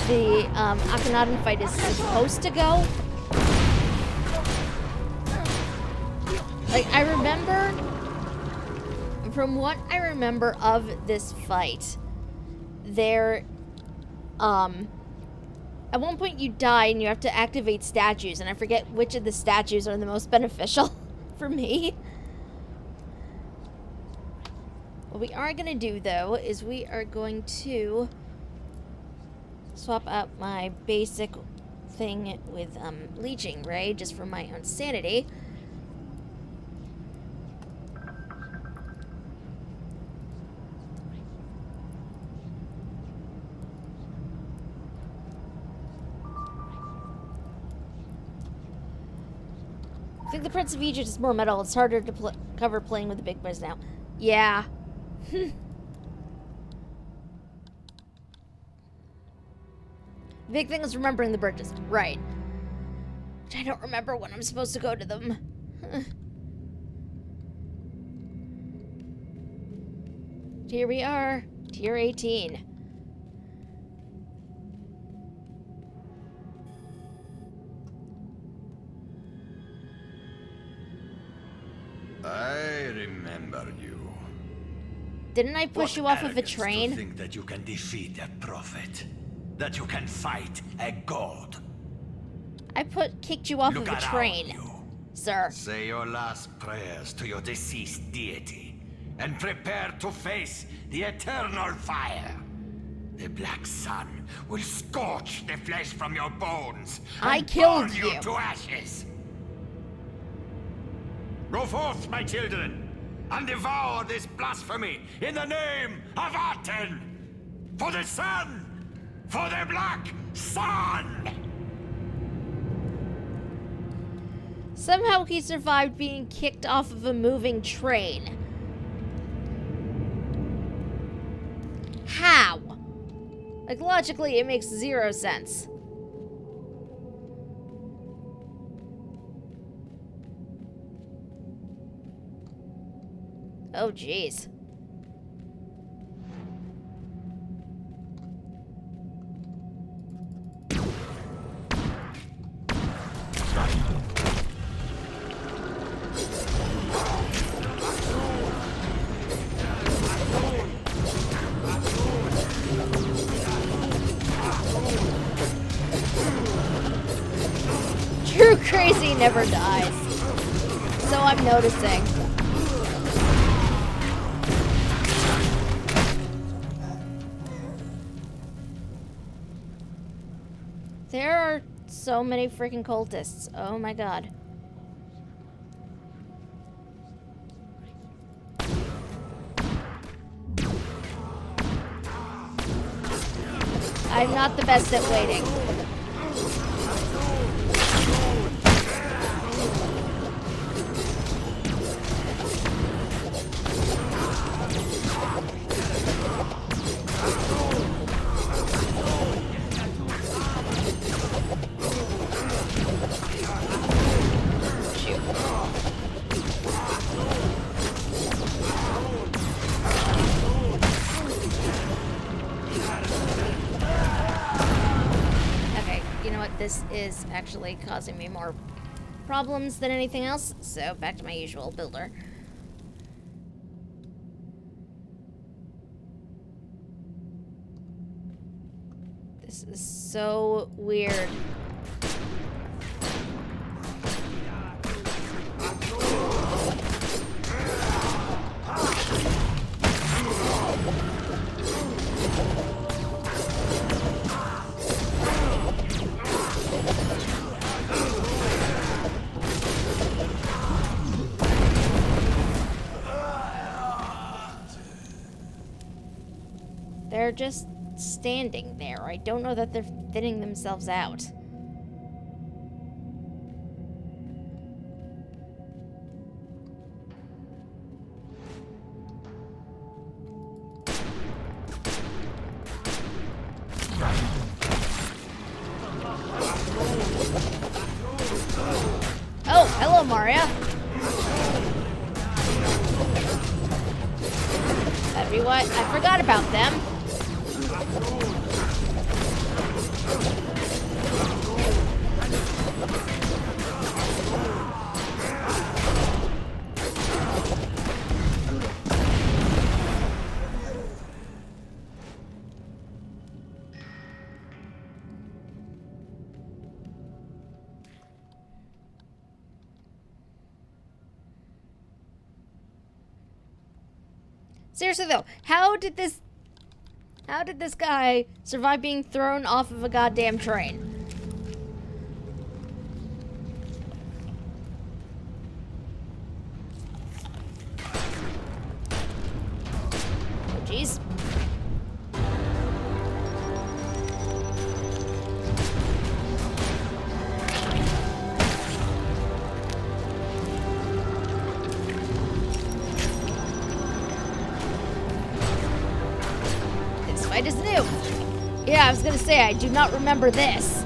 [SPEAKER 1] the Akhenaten fight is supposed to go. Like, I remember, from what I remember of this fight, there, At one point you die and you have to activate statues, and I forget which of the statues are the most beneficial for me. What we are going to do, though, is we are going to swap out my basic thing with leeching ray, just for my own sanity. I think the Prince of Egypt is more metal. It's harder to cover playing with the big boys now. Yeah. Big thing is remembering the bridges. Right. Which I don't remember when I'm supposed to go to them. Here we are. Tier 18.
[SPEAKER 13] I remember you.
[SPEAKER 1] Didn't I push you off of a
[SPEAKER 13] To
[SPEAKER 1] train?
[SPEAKER 13] think that you can defeat a prophet, that you can fight a god.
[SPEAKER 1] I kicked you off
[SPEAKER 13] Look
[SPEAKER 1] of a
[SPEAKER 13] around
[SPEAKER 1] train,
[SPEAKER 13] you.
[SPEAKER 1] sir.
[SPEAKER 13] Say your last prayers to your deceased deity, and prepare to face the eternal fire. The black sun will scorch the flesh from your bones.
[SPEAKER 1] I
[SPEAKER 13] and
[SPEAKER 1] killed
[SPEAKER 13] burn
[SPEAKER 1] you.
[SPEAKER 13] to ashes. Go forth, my children, and devour this blasphemy in the name of Aten! For the sun! For the black sun!
[SPEAKER 1] Somehow he survived being kicked off of a moving train. How? Like, logically, it makes 0 sense. Oh, jeez. True crazy never dies. So I'm noticing. There are so many freaking cultists. Oh my god. I'm not the best at waiting. This is actually causing me more problems than anything else, so back to my usual builder. This is so weird. They're just standing there. I don't know that they're thinning themselves out. Oh, hello, Maria. That'd be what? I forgot about them. Seriously though, how did this guy survive being thrown off of a goddamn train? Oh jeez. Fight is new. Yeah, I was gonna say, I do not remember this.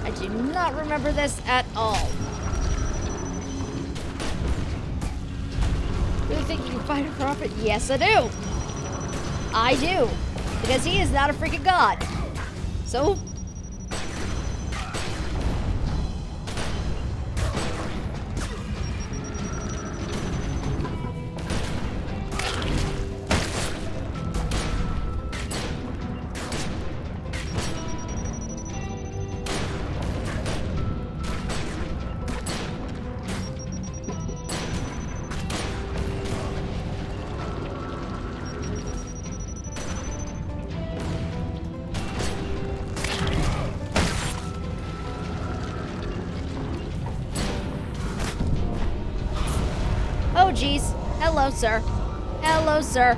[SPEAKER 1] I do not remember this at all. Do you think you can fight a prophet? Yes, I do. I do, because he is not a freaking god. So, oh geez. Hello, sir. Hello, sir.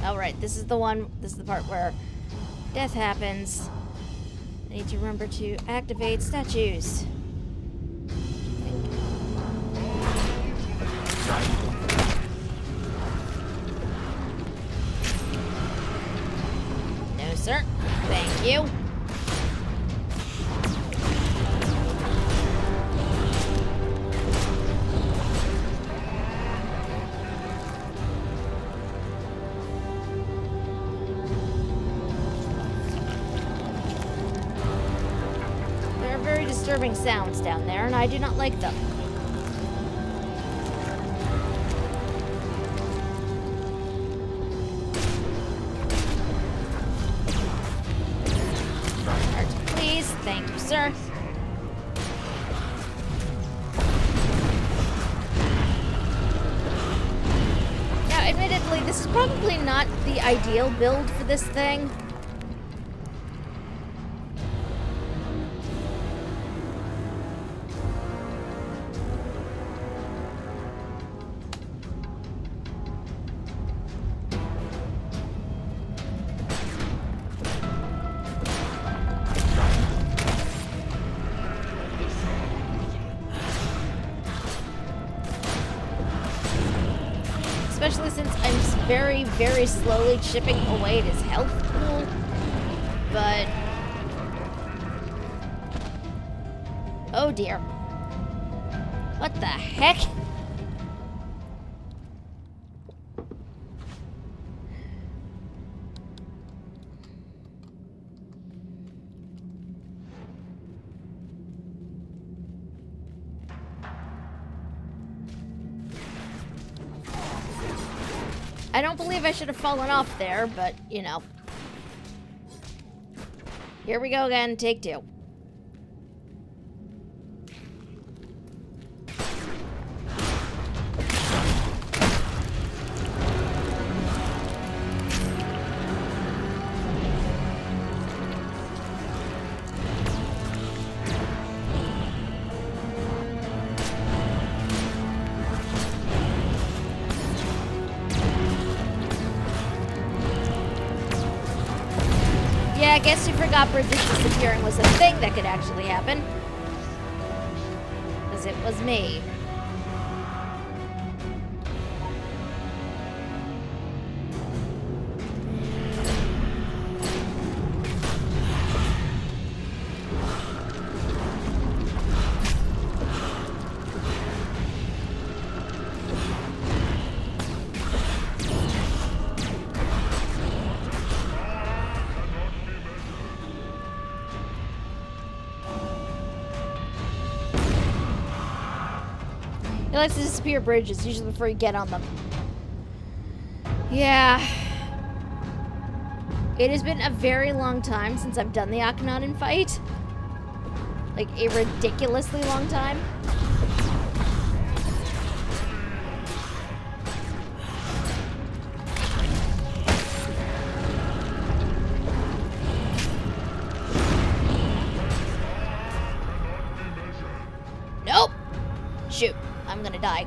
[SPEAKER 1] Alright, this is the one, this is the part where death happens. I need to remember to activate statues. No, sir. Thank you. Disturbing sounds down there, and I do not like them. Heart, please. Thank you, sir. Now, admittedly, this is probably not the ideal build for this thing. Especially since I'm very, very slowly chipping away at his health pool. But... oh dear. What the heck? I don't believe I should have fallen off there, but, you know. Here we go again, take two. Yeah, I guess you forgot bridges disappearing was a thing that could actually happen. Because it was me. He likes to disappear bridges, usually before you get on them. Yeah. It has been a very long time since I've done the Akhenaten fight. Like, a ridiculously long time. Nope. Shoot. I'm gonna die.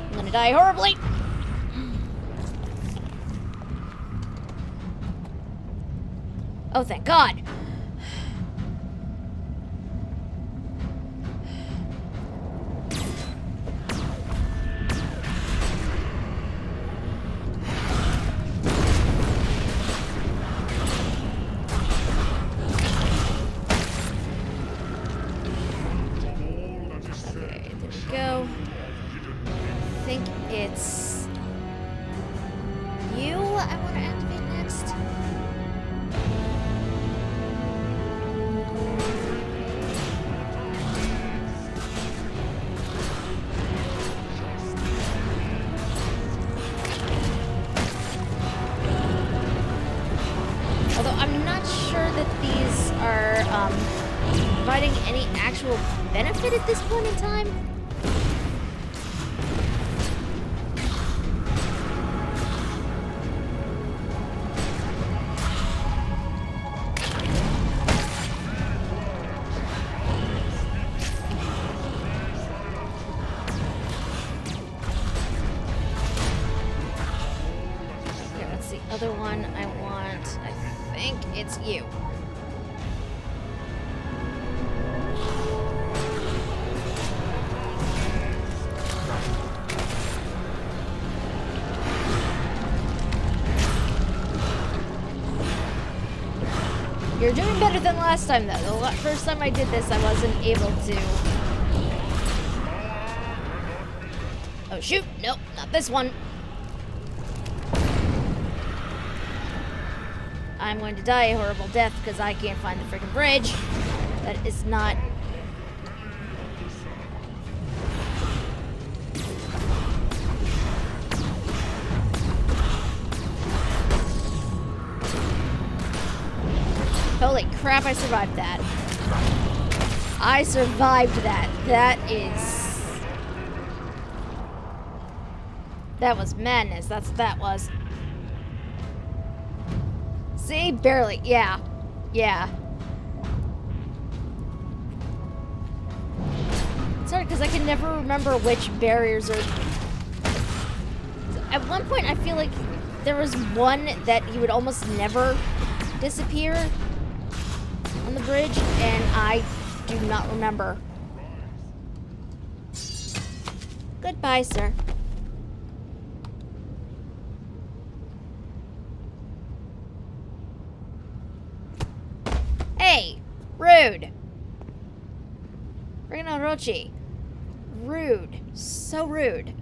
[SPEAKER 1] I'm gonna die horribly. Oh, thank God. Okay, there we go. I think it's you I want to activate next. Although I'm not sure that these are providing any actual benefit at this point in time. Okay, that's the other one I want. I think it's you. You're doing better than last time, though. The first time I did this, I wasn't able to. Oh, shoot. Nope, not this one. I'm going to die a horrible death because I can't find the freaking bridge. That is not... Holy crap, I survived that. I survived that. That was madness. That's what that was. See? Barely. Yeah. Yeah. It's hard because I can never remember which barriers are... At one point, I feel like there was one that he would almost never disappear on the bridge, and I do not remember. Goodbye, sir. Hey! Rude! Reno Rochi. Rude. So rude.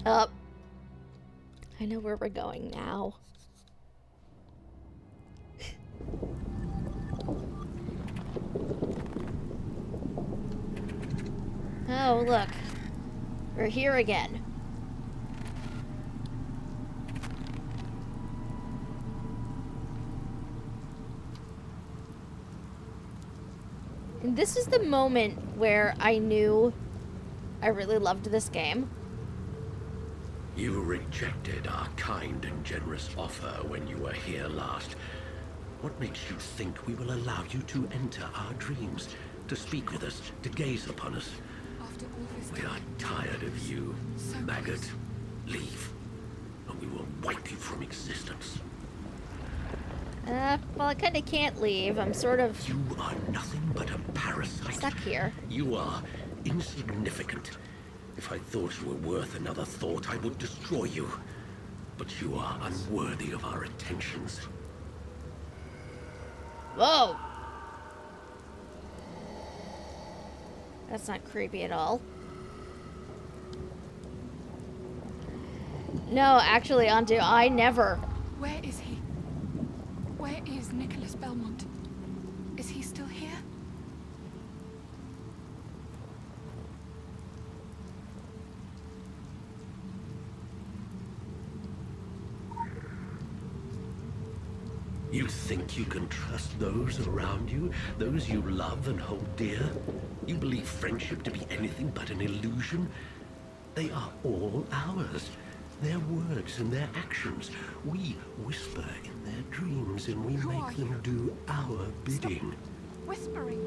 [SPEAKER 1] Up. I know where we're going now. Oh, look. We're here again. And this is the moment where I knew I really loved this game.
[SPEAKER 7] You rejected our kind and generous offer when you were here last. What makes you think we will allow you to enter our dreams, to speak with us, to gaze upon us? We are tired of you, maggot. Leave, and we will wipe you from existence.
[SPEAKER 1] Well, I kind of can't leave. I'm sort of...
[SPEAKER 7] You are nothing but a parasite.
[SPEAKER 1] Stuck here.
[SPEAKER 7] You are insignificant. If I thought you were worth another thought, I would destroy you. But you are unworthy of our attentions.
[SPEAKER 1] Whoa! That's not creepy at all. No, actually, Antu, I never.
[SPEAKER 14] Where is he? Where is Nicholas Belmont? Is he still here?
[SPEAKER 7] You think you can trust those around you? Those you love and hold dear? You believe friendship to be anything but an illusion? They are all ours. Their words and their actions. We whisper in their dreams and we make them do our bidding.
[SPEAKER 14] Stop whispering.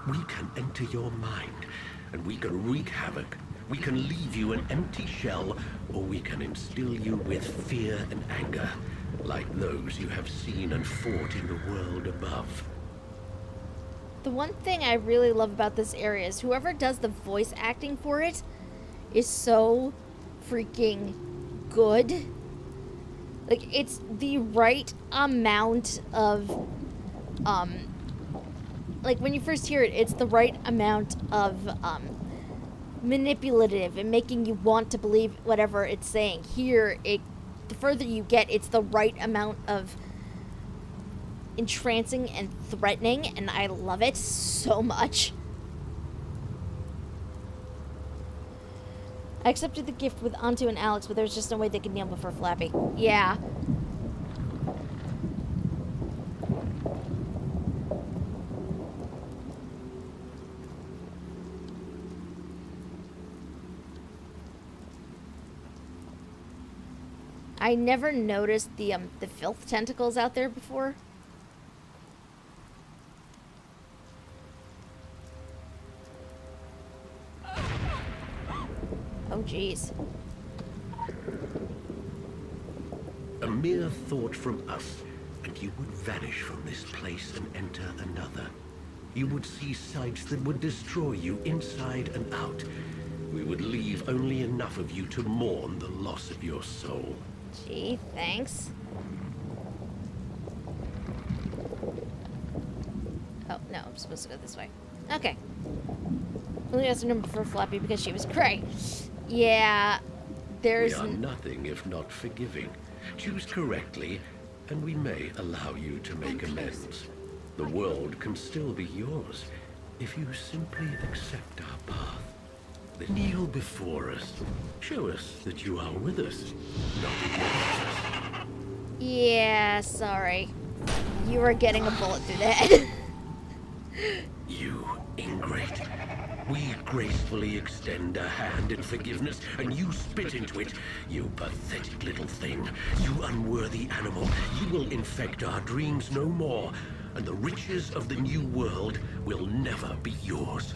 [SPEAKER 7] We can enter your mind, and we can wreak havoc. We can leave you an empty shell, or we can instill you with fear and anger, like those you have seen and fought in the world above.
[SPEAKER 1] The one thing I really love about this area is whoever does the voice acting for it is so freaking good. Like, it's the right amount of, like, when you first hear it, it's the right amount of, manipulative and making you want to believe whatever it's saying. Here, the further you get, it's the right amount of entrancing and threatening, and I love it so much. I accepted the gift with Antu and Alex, but there's just no way they could kneel before Flappy. Yeah. I never noticed the filth tentacles out there before. Oh, jeez.
[SPEAKER 7] A mere thought from us, and you would vanish from this place and enter another. You would see sights that would destroy you inside and out. We would leave only enough of you to mourn the loss of your soul.
[SPEAKER 1] Gee, thanks. Oh, no, I'm supposed to go this way. Okay. Only has a number for Flappy because she was cray. Yeah, there's...
[SPEAKER 7] We are nothing if not forgiving. Choose correctly, and we may allow you to make amends. The world can still be yours if you simply accept our path. Then kneel before us. Show us that you are with us, not against us.
[SPEAKER 1] Yeah, sorry. You were getting a bullet through the head.
[SPEAKER 7] You ingrate. We gracefully extend a hand in forgiveness, and you spit into it. You pathetic little thing. You unworthy animal. You will infect our dreams no more, and the riches of the new world will never be yours.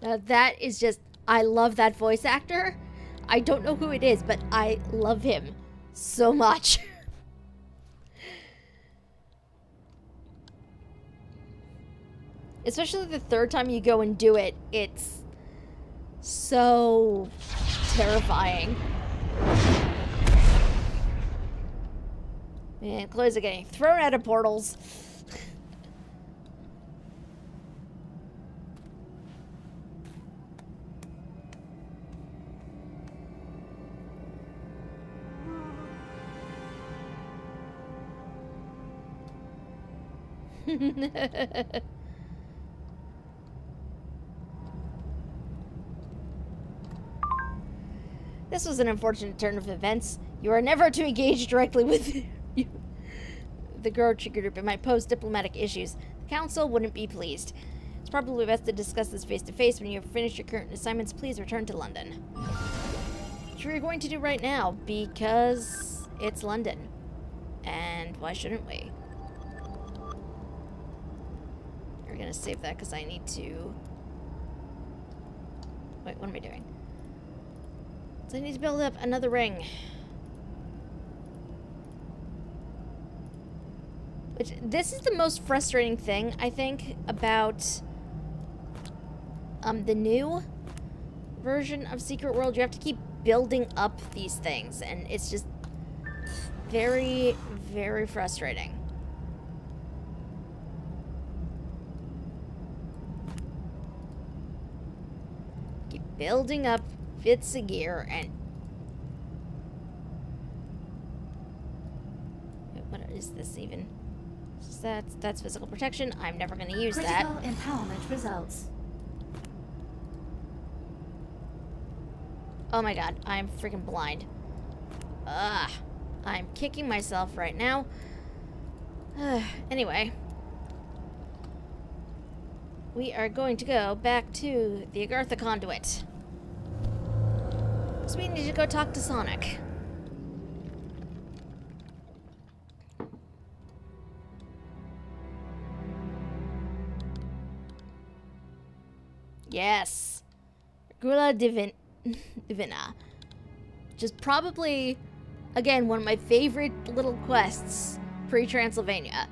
[SPEAKER 1] Now that is just... I love that voice actor. I don't know who it is, but I love him so much. Especially the third time you go and do it, it's so terrifying. Man, clothes are getting thrown out of portals. This was an unfortunate turn of events. You are never to engage directly with the Grochi group. It might pose diplomatic issues. The council wouldn't be pleased. It's probably best to discuss this face to face. When you have finished your current assignments, please return to London. Which we're going to do right now because it's London. And why shouldn't we? We're gonna save that because I need to... Wait, what am I doing? So I need to build up another ring. Which, this is the most frustrating thing, I think, about the new version of Secret World. You have to keep building up these things, and it's just very, very frustrating. Keep building up bits of gear and... What is this even? That's physical protection. I'm never going to use that.
[SPEAKER 5] Critical empowerment results.
[SPEAKER 1] Oh my god, I'm freaking blind. Ugh. I'm kicking myself right now. Anyway. We are going to go back to the Agartha conduit. So we need to go talk to Sonic. Yes. Regula Divina. Which is probably, again, one of my favorite little quests pre-Transylvania.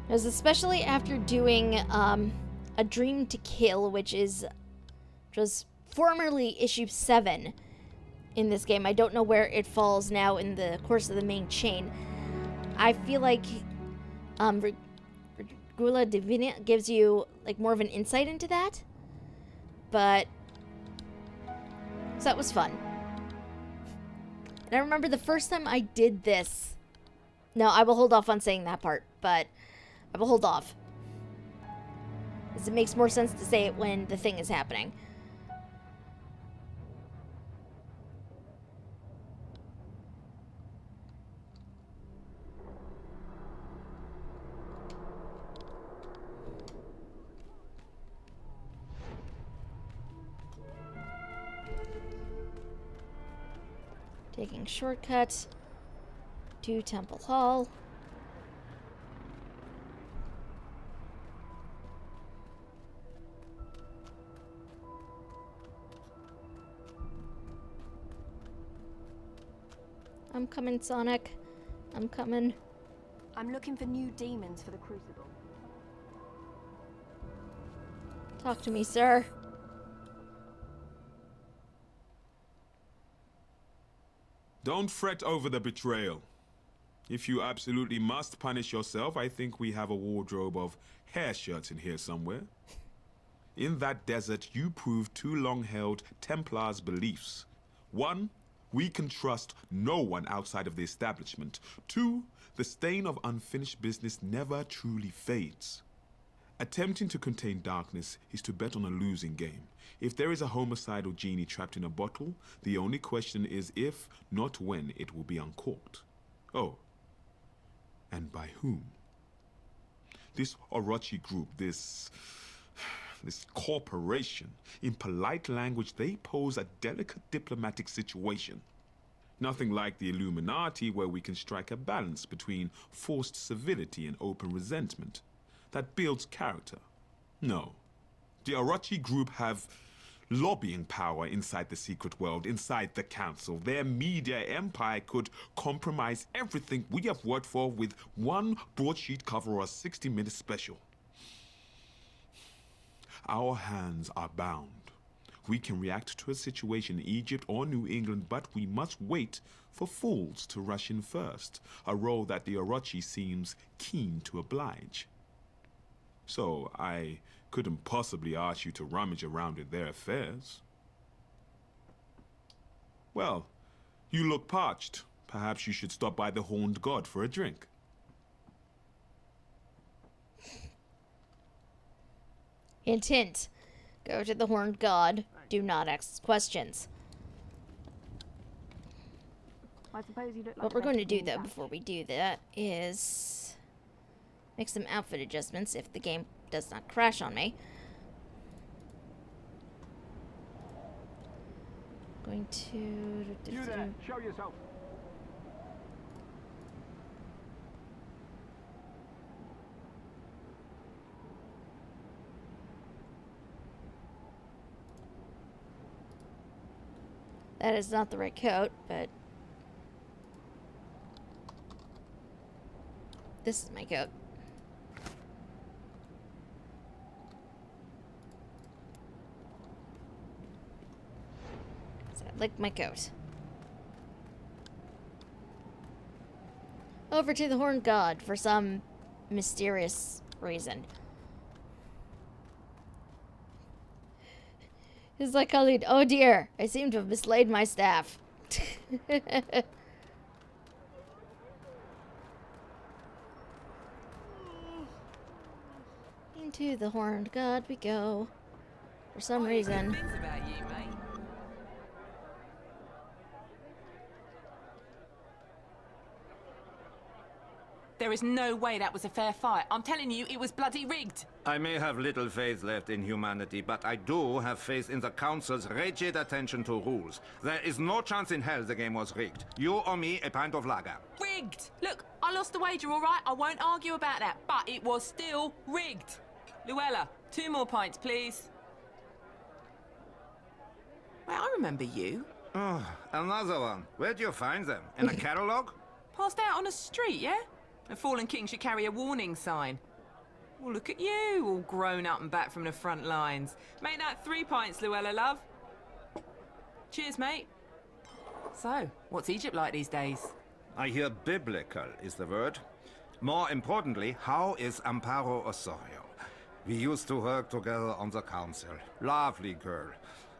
[SPEAKER 1] It was especially after doing A Dream to Kill, which was formerly issue 7 in this game. I don't know where it falls now in the course of the main chain. I feel like Regula Divina gives you like more of an insight into that. But so that was fun. And I remember the first time I did this. No, I will hold off on saying that part, but I will hold off. Because it makes more sense to say it when the thing is happening. Taking shortcut to Temple Hall. I'm coming, Sonic. I'm coming.
[SPEAKER 8] I'm looking for new demons for the Crucible.
[SPEAKER 1] Talk to me, sir.
[SPEAKER 6] Don't fret over the betrayal. If you absolutely must punish yourself, I think we have a wardrobe of hair shirts in here somewhere. In that desert, you proved two long-held Templars' beliefs. 1, we can trust no one outside of the establishment. 2, the stain of unfinished business never truly fades. Attempting to contain darkness is to bet on a losing game. If there is a homicidal genie trapped in a bottle, the only question is if, not when, it will be uncorked. Oh, and by whom? This Orochi group, this corporation, in polite language, they pose a delicate diplomatic situation. Nothing like the Illuminati, where we can strike a balance between forced civility and open resentment. That builds character. No. The Orochi group have lobbying power inside the secret world, inside the council. Their media empire could compromise everything we have worked for with one broadsheet cover or a 60-minute special. Our hands are bound. We can react to a situation in Egypt or New England, but we must wait for fools to rush in first, a role that the Orochi seems keen to oblige. So I couldn't possibly ask you to rummage around in their affairs. Well, you look parched. Perhaps you should stop by the Horned God for a drink.
[SPEAKER 1] Hint, hint. Go to the Horned God. Do not ask questions.
[SPEAKER 8] I suppose you look like
[SPEAKER 1] What we're going to do, though, before we do that, is make some outfit adjustments if the game does not crash on me. Going to...
[SPEAKER 15] You there, show yourself.
[SPEAKER 1] That is not the right coat, but this is my coat. So I like my coat. Over to the Horned God for some mysterious reason. He's like Khalid, oh dear, I seem to have mislaid my staff. Into the Horned God we go. For some reason.
[SPEAKER 16] There is no way that was a fair fight. I'm telling you, it was bloody rigged.
[SPEAKER 10] I may have little faith left in humanity, but I do have faith in the Council's rigid attention to rules. There is no chance in hell the game was rigged. You or me, a pint of lager.
[SPEAKER 16] Rigged! Look, I lost the wager, all right? I won't argue about that, but it was still rigged. Luella, 2 more pints, please. Wait, I remember you.
[SPEAKER 10] Oh, another one. Where'd you find them? In a catalogue?
[SPEAKER 16] Passed out on a street, yeah? A fallen king should carry a warning sign. Well, look at you, all grown up and back from the front lines. Make that 3 pints, Luella, love. Cheers, mate. So, what's Egypt like these days?
[SPEAKER 10] I hear biblical is the word. More importantly, how is Amparo Osorio? We used to work together on the council. Lovely girl.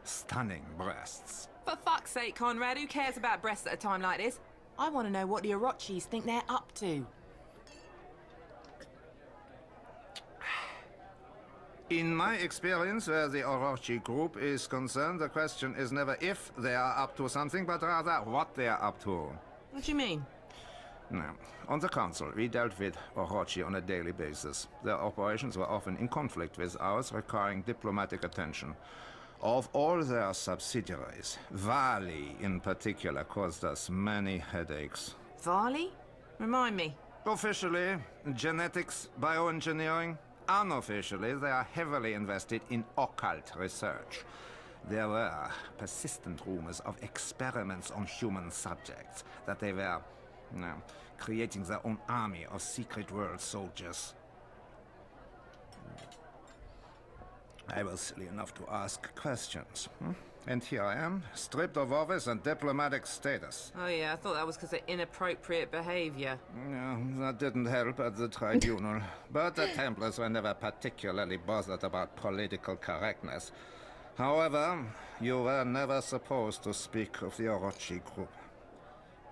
[SPEAKER 10] Stunning breasts.
[SPEAKER 16] For fuck's sake, Conrad, who cares about breasts at a time like this? I want to know what the Orochis think they're up to.
[SPEAKER 10] In my experience, where the Orochi group is concerned, the question is never if they are up to something, but rather what they are up to.
[SPEAKER 16] What do you mean?
[SPEAKER 10] Now, on the council, we dealt with Orochi on a daily basis. Their operations were often in conflict with ours, requiring diplomatic attention. Of all their subsidiaries, Vali in particular caused us many headaches.
[SPEAKER 16] Vali? Remind me.
[SPEAKER 10] Officially, genetics, bioengineering. Unofficially, they are heavily invested in occult research. There were persistent rumors of experiments on human subjects, that they were creating their own army of secret world soldiers. I was silly enough to ask questions. And here I am, stripped of office and diplomatic status.
[SPEAKER 16] Oh yeah, I thought that was because of inappropriate behavior.
[SPEAKER 10] No, that didn't help at the tribunal. But the Templars were never particularly bothered about political correctness. However, you were never supposed to speak of the Orochi group.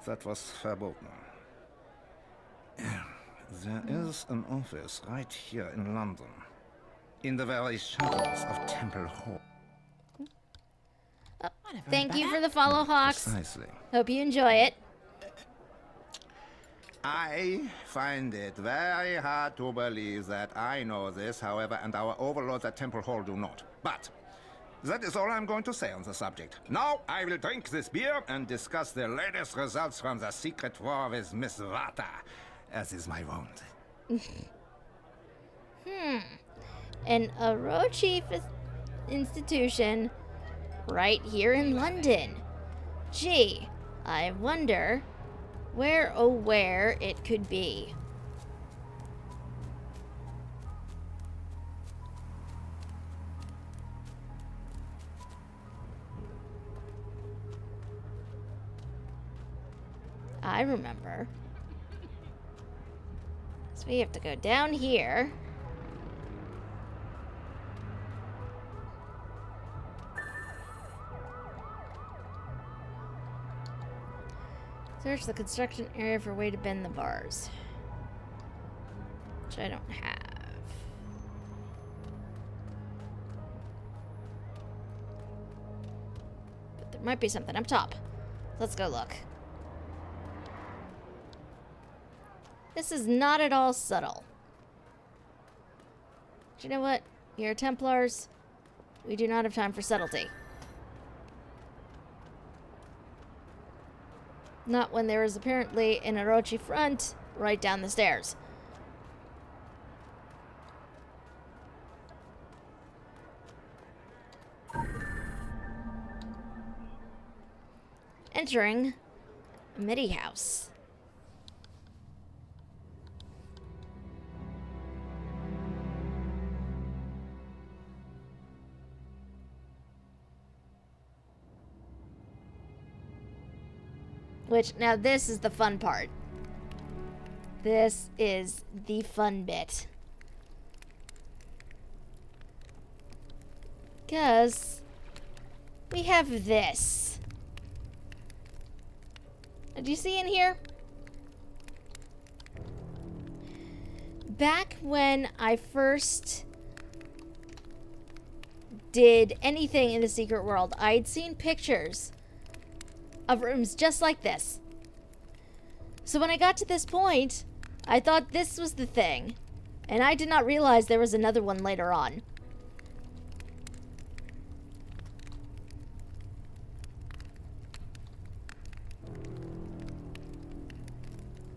[SPEAKER 10] That was verboten. There is an office right here in London. In the very shadows of Temple Hall.
[SPEAKER 1] Thank you for the follow, Hawks.
[SPEAKER 10] Precisely.
[SPEAKER 1] Hope you enjoy it.
[SPEAKER 10] I find it very hard to believe that I know this, however, and our overlords at Temple Hall do not. But that is all I'm going to say on the subject. Now I will drink this beer and discuss the latest results from the secret war with Miss Vata, as is my wont.
[SPEAKER 1] An Orochi institution right here in London. Gee, I wonder where it could be. I remember. So we have to go down here. Search the construction area for a way to bend the bars. Which I don't have. But there might be something up top. Let's go look. This is not at all subtle. But you know what? You're Templars. We do not have time for subtlety. Not when there is apparently an Orochi front right down the stairs. entering Mitty House. Which, now this is the fun part. This is the fun bit. Because we have this. Do you see in here? Back when I first did anything in the secret world, I'd seen pictures of rooms just like this. So when I got to this point, I thought this was the thing, and I did not realize there was another one later on.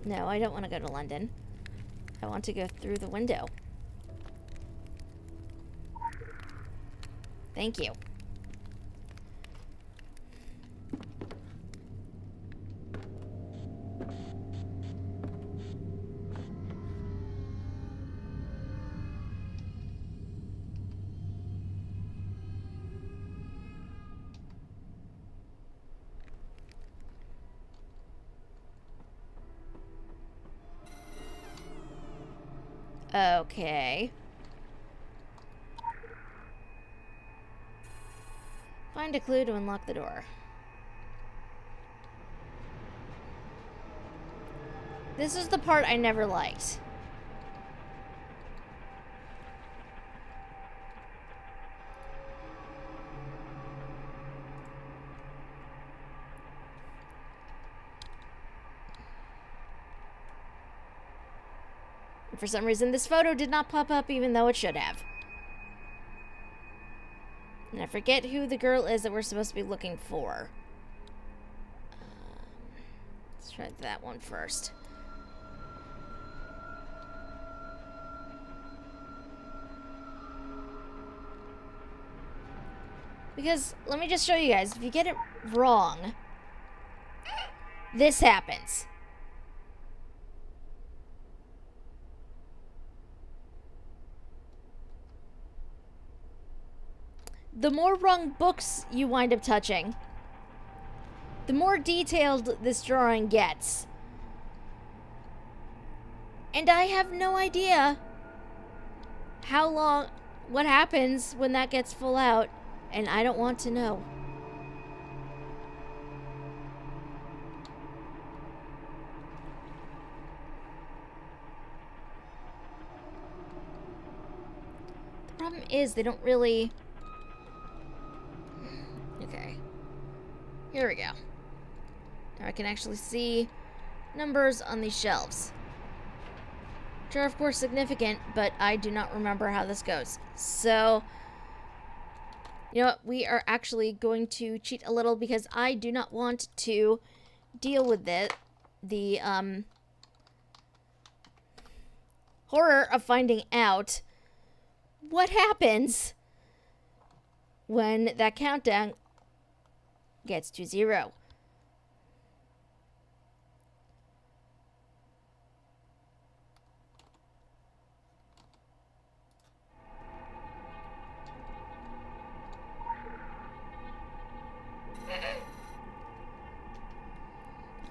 [SPEAKER 1] No, I don't want to go to London. I want to go through the window. Thank you. Okay. Find a clue to unlock the door. This is the part I never liked. For some reason, this photo did not pop up even though it should have. And I forget who the girl is that we're supposed to be looking for. Let's try that one first. Because, let me just show you guys, if you get it wrong, this happens. The more wrong books you wind up touching, the more detailed this drawing gets. And I have no idea what happens when that gets full out, and I don't want to know. The problem is they don't really... Okay. Here we go. Now I can actually see numbers on these shelves. Which are of course significant, but I do not remember how this goes. So, you know what? We are actually going to cheat a little because I do not want to deal with the horror of finding out what happens when that countdown gets to 0.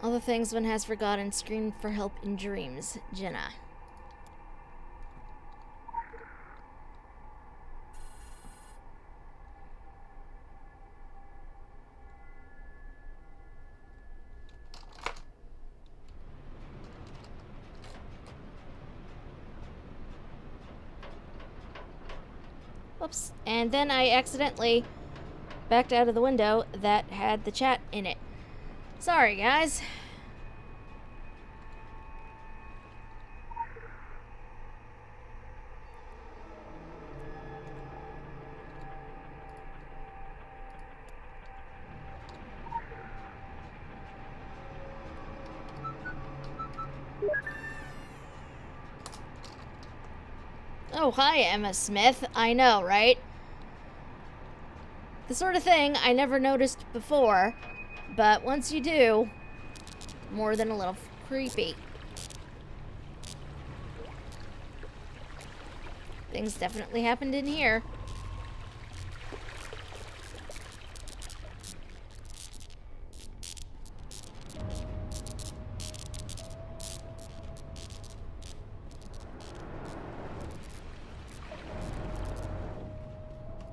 [SPEAKER 1] All the things one has forgotten, scream for help in dreams, Jenna. Whoops. And then I accidentally backed out of the window that had the chat in it. Sorry, guys. Oh, hi, Emma Smith. I know, right? The sort of thing I never noticed before But once you do, more than a little creepy. Things definitely happened in here.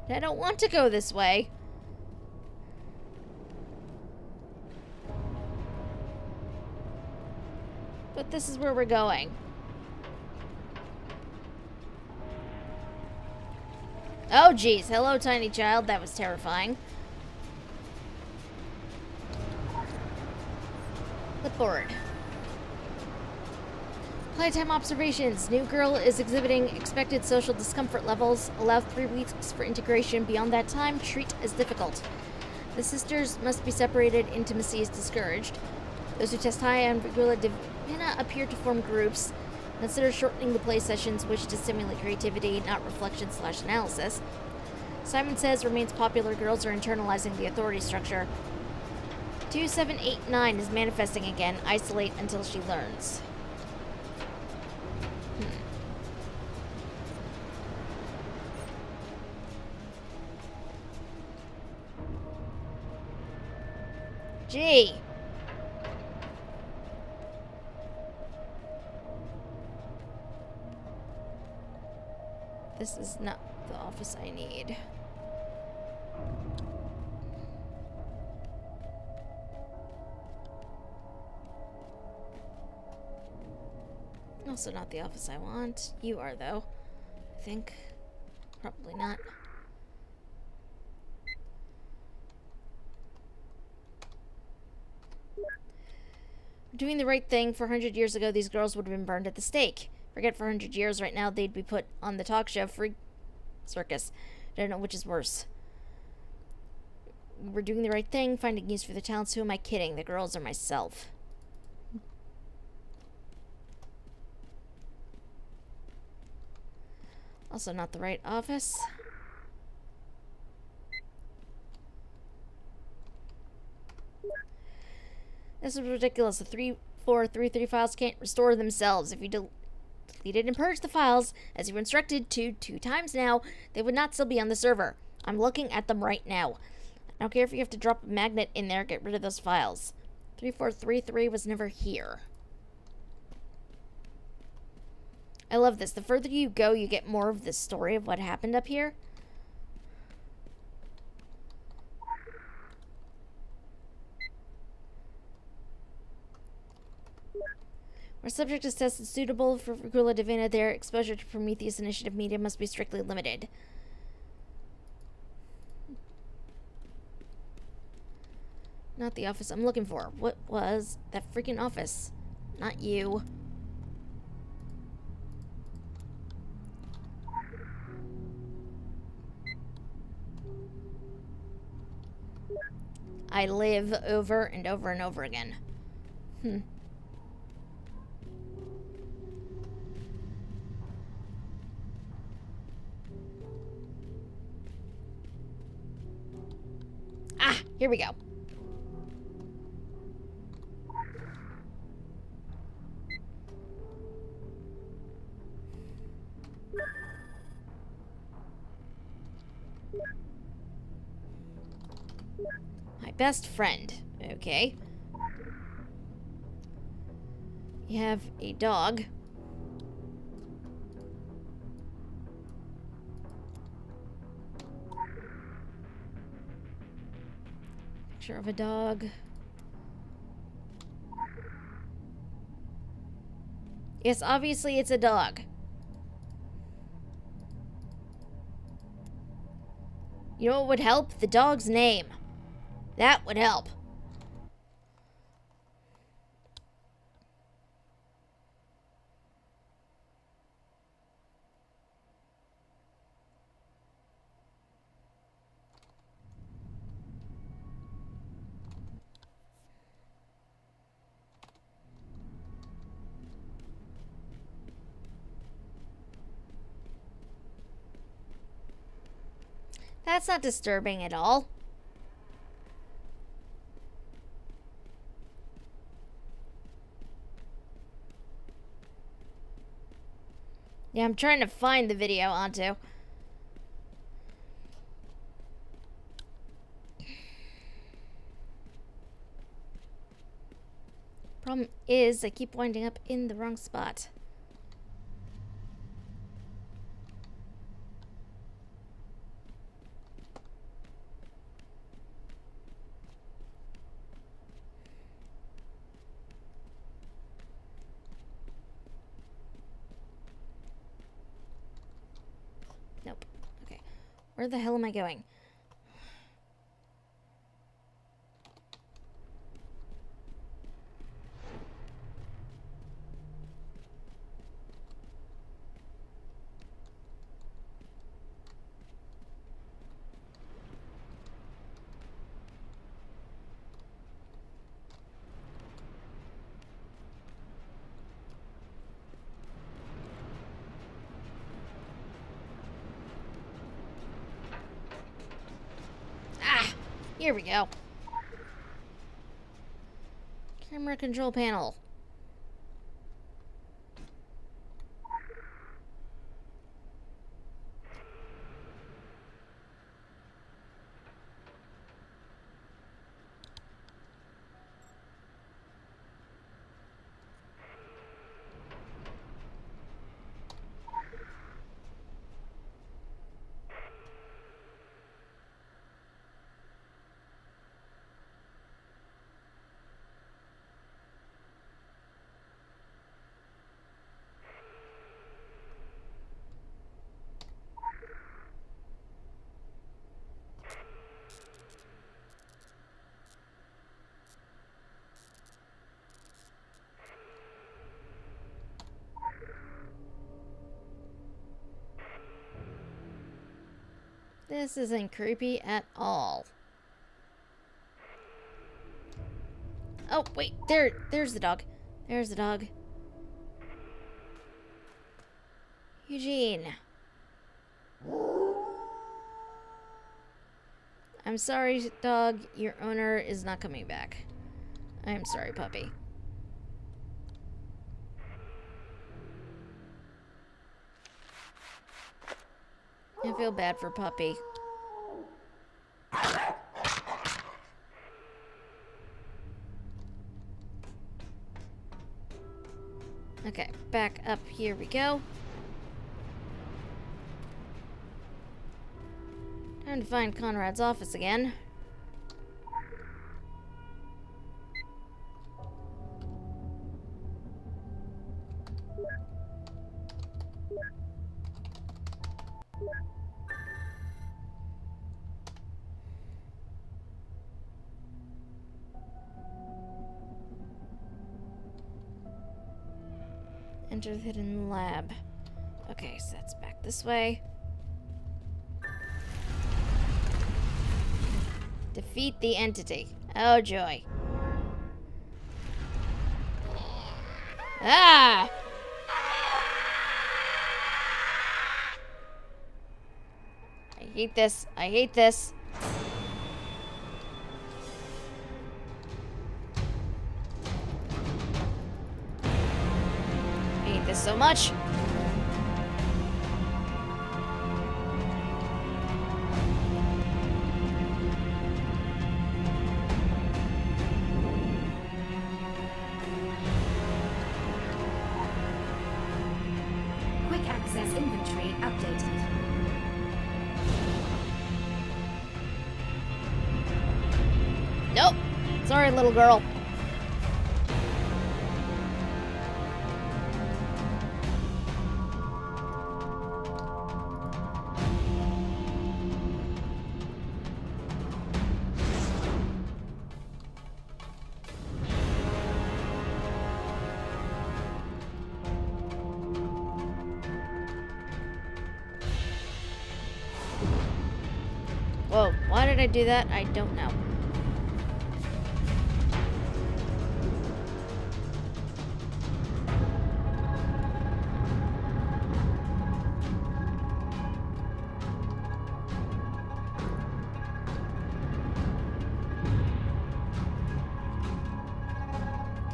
[SPEAKER 1] I don't want to go this way. But this is where we're going. Oh, geez. Hello, tiny child. That was terrifying. Clipboard. Playtime observations. New girl is exhibiting expected social discomfort levels. Allow 3 weeks for integration. Beyond that time, treat as difficult. The sisters must be separated. Intimacy is discouraged. Those who test high on Regula Divina appear to form groups. Consider shortening the play sessions, which to stimulate creativity, not reflection/analysis. Simon Says remains popular. Girls are internalizing the authority structure. 2789 is manifesting again. Isolate until she learns. Gee. This is not the office I need. Also not the office I want. You are, though. I think. Probably not. Doing the right thing. 400 years ago, these girls would have been burned at the stake. Forget 400 years. Right now, they'd be put on the talk show Free Circus. I don't know which is worse. We're doing the right thing. Finding use for the talents. Who am I kidding? The girls are myself. Also not the right office. This is ridiculous. The 3433 files can't restore themselves. If you deleted and purged the files, as you were instructed to 2 times now, they would not still be on the server. I'm looking at them right now. I don't care if you have to drop a magnet in there, get rid of those files. 3433 was never here. I love this. The further you go, you get more of the story of what happened up here. Where subject is tested suitable for Regula Divina, their exposure to Prometheus Initiative media must be strictly limited. Not the office I'm looking for. What was that freaking office? Not you. I live over and over and over again. Ah, here we go. My best friend. Okay. You have a dog. Picture of a dog. Yes, obviously it's a dog. You know what would help? The dog's name. That would help. That's not disturbing at all. Yeah, I'm trying to find the video onto. Problem is, I keep winding up in the wrong spot. Nope. Okay. Where the hell am I going? Here we go. Camera control panel. This isn't creepy at all. Oh, wait, there's the dog. There's the dog. Eugene. I'm sorry, dog. Your owner is not coming back. I'm sorry, puppy. I feel bad for puppy. Okay, back up. Here we go. Time to find Conrad's office again. Enter the hidden lab. Okay, so that's back this way. Defeat the entity. Oh, joy. Ah! I hate this. I hate this. I hate this so much.
[SPEAKER 5] Quick access inventory updated.
[SPEAKER 1] Nope. Sorry, little girl. Whoa, why did I do that? I don't know.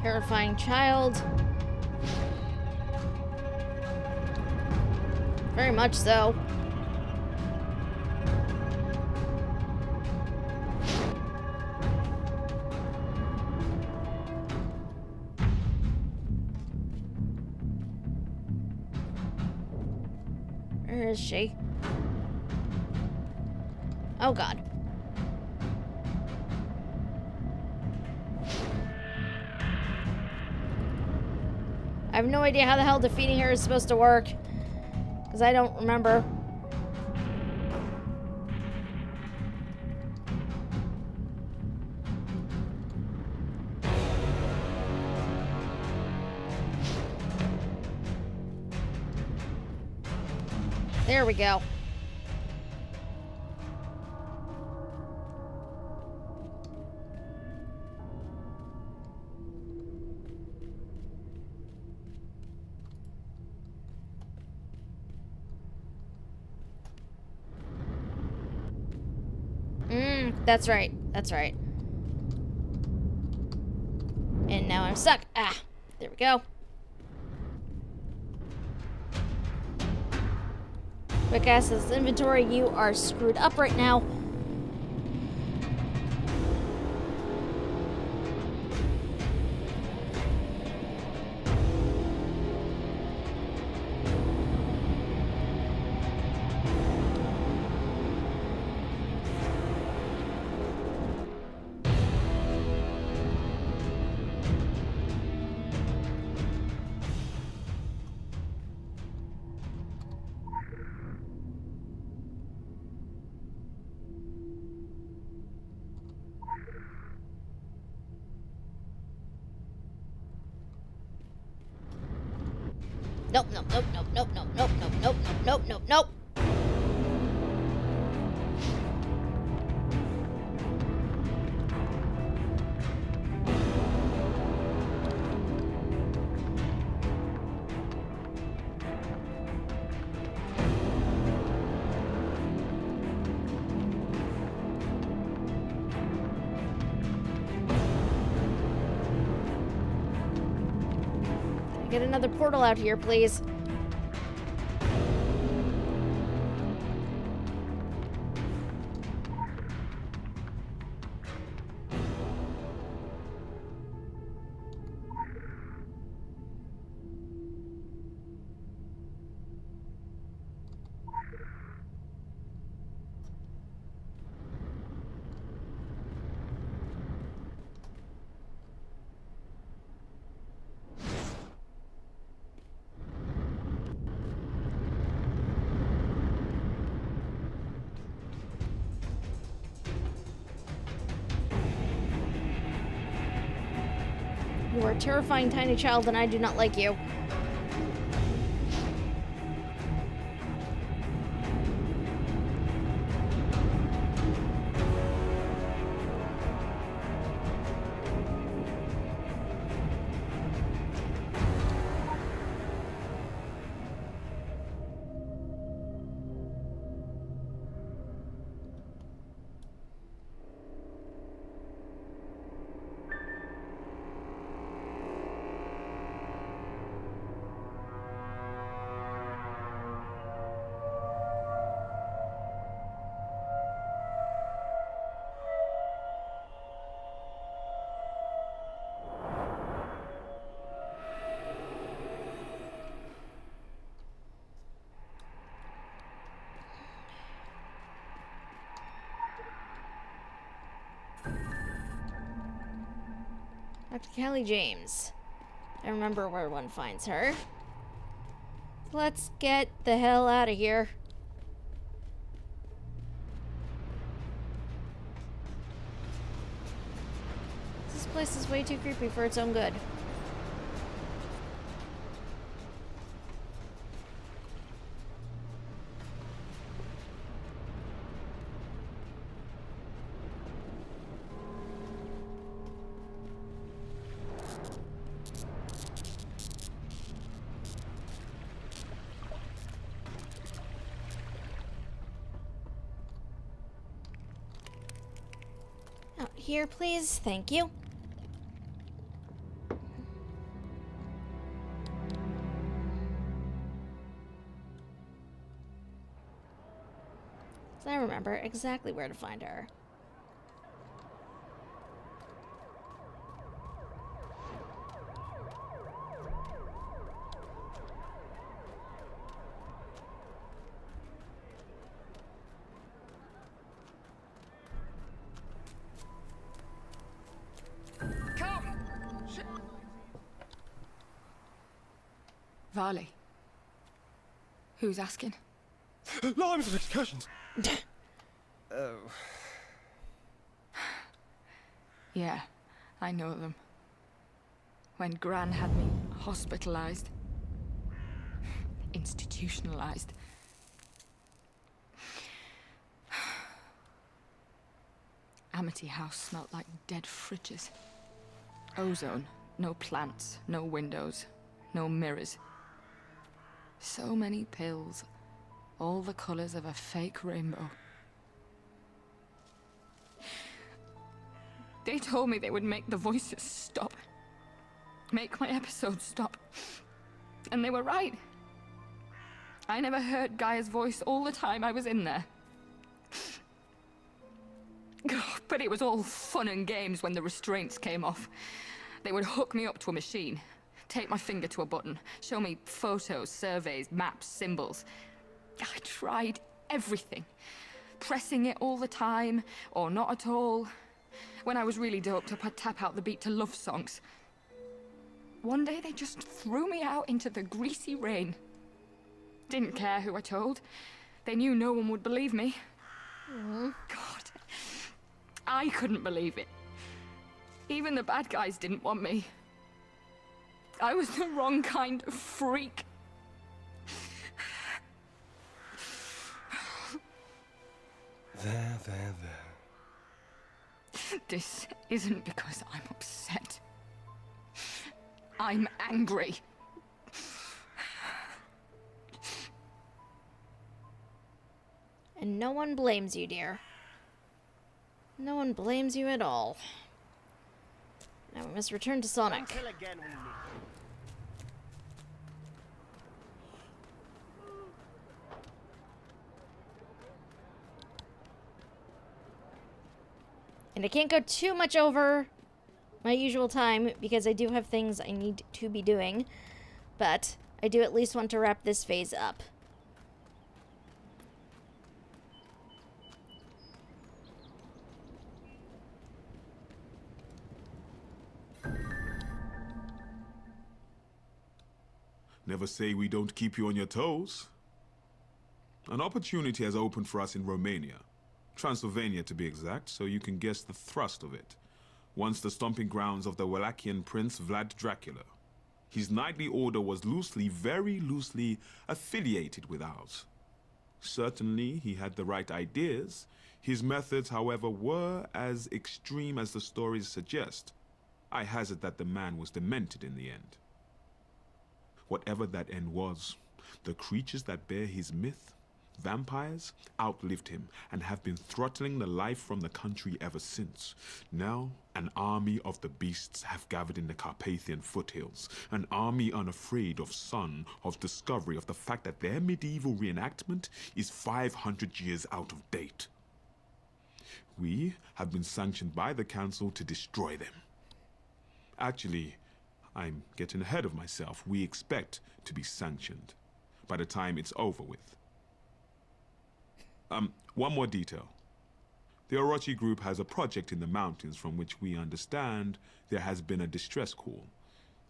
[SPEAKER 1] Terrifying child. Very much so. Where is she? Oh god. I have no idea how the hell defeating her is supposed to work. Because I don't remember. There we go. That's right. That's right. And now I'm stuck. Ah, there we go. Quick access inventory, you are screwed up right now. Nope, nope, nope, nope, nope, nope, nope, nope, nope, nope, nope, nope. Get another portal out here, please. You are a terrifying tiny child, and I do not like you. Dr. Kelly James. I remember where one finds her. Let's get the hell out of here. This place is way too creepy for its own good. Out here, please. Thank you. So I remember exactly where to find her.
[SPEAKER 14] Varley. Who's asking?
[SPEAKER 17] Limes and excursions. Oh.
[SPEAKER 14] Yeah, I know them. When Gran had me hospitalized. Institutionalized. Amity House smelt like dead fridges. Ozone, no plants, no windows, no mirrors. So many pills, all the colors of a fake rainbow. They told me they would make the voices stop. Make my episodes stop. And they were right. I never heard Gaia's voice all the time I was in there. But it was all fun and games when the restraints came off. They would hook me up to a machine, take my finger to a button, show me photos, surveys, maps, symbols. I tried everything. Pressing it all the time, or not at all. When I was really doped up, I'd tap out the beat to love songs. One day they just threw me out into the greasy rain. Didn't care who I told. They knew no one would believe me. God, I couldn't believe it. Even the bad guys didn't want me. I was the wrong kind of freak.
[SPEAKER 17] There.
[SPEAKER 14] This isn't because I'm upset. I'm angry.
[SPEAKER 1] And no one blames you, dear. No one blames you at all. Now we must return to Sonic.
[SPEAKER 18] Until again we meet.
[SPEAKER 1] And I can't go too much over my usual time because I do have things I need to be doing. But I do at least want to wrap this phase up.
[SPEAKER 6] Never say we don't keep you on your toes. An opportunity has opened for us in Romania. Transylvania, to be exact, so you can guess the thrust of it. Once the stomping grounds of the Wallachian prince Vlad Dracula. His knightly order was loosely, very loosely, affiliated with ours. Certainly, he had the right ideas. His methods, however, were as extreme as the stories suggest. I hazard that the man was demented in the end. Whatever that end was, the creatures that bear his myth, vampires, outlived him and have been throttling the life from the country ever since. Now, an army of the beasts have gathered in the Carpathian foothills, an army unafraid of sun, of discovery, of the fact that their medieval reenactment is 500 years out of date. We have been sanctioned by the council to destroy them. Actually, I'm getting ahead of myself. We expect to be sanctioned by the time it's over with. One more detail. The Orochi group has a project in the mountains from which we understand there has been a distress call.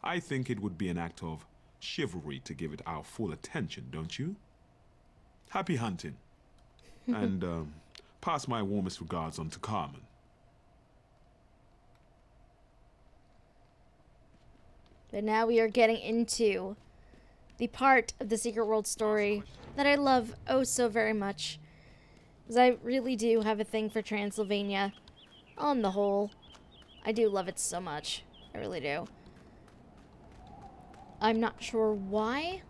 [SPEAKER 6] I think it would be an act of chivalry to give it our full attention, don't you? Happy hunting. And pass my warmest regards on to Carmen.
[SPEAKER 1] But now we are getting into the part of the Secret World story that I love oh so very much. Because I really do have a thing for Transylvania. On the whole, I do love it so much. I really do. I'm not sure why,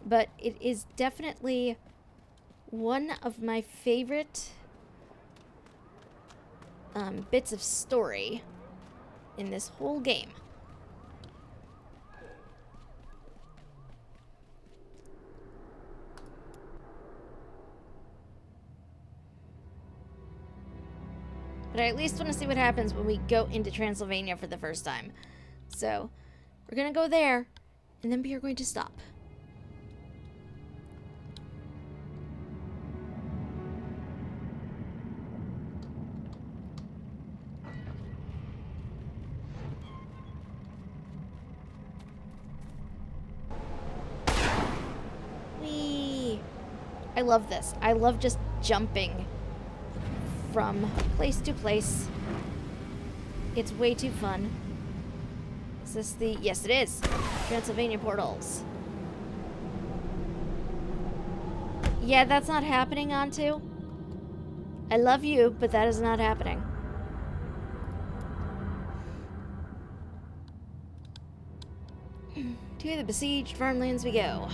[SPEAKER 1] but it is definitely one of my favorite bits of story in this whole game. But I at least want to see what happens when we go into Transylvania for the first time. So, we're going to go there, and then we are going to stop. Whee! I love this. I love just jumping from place to place. It's way too fun. Is this the... Yes, it is. Transylvania portals. Yeah, that's not happening, Antu. I love you, but that is not happening. To the besieged farmlands we go.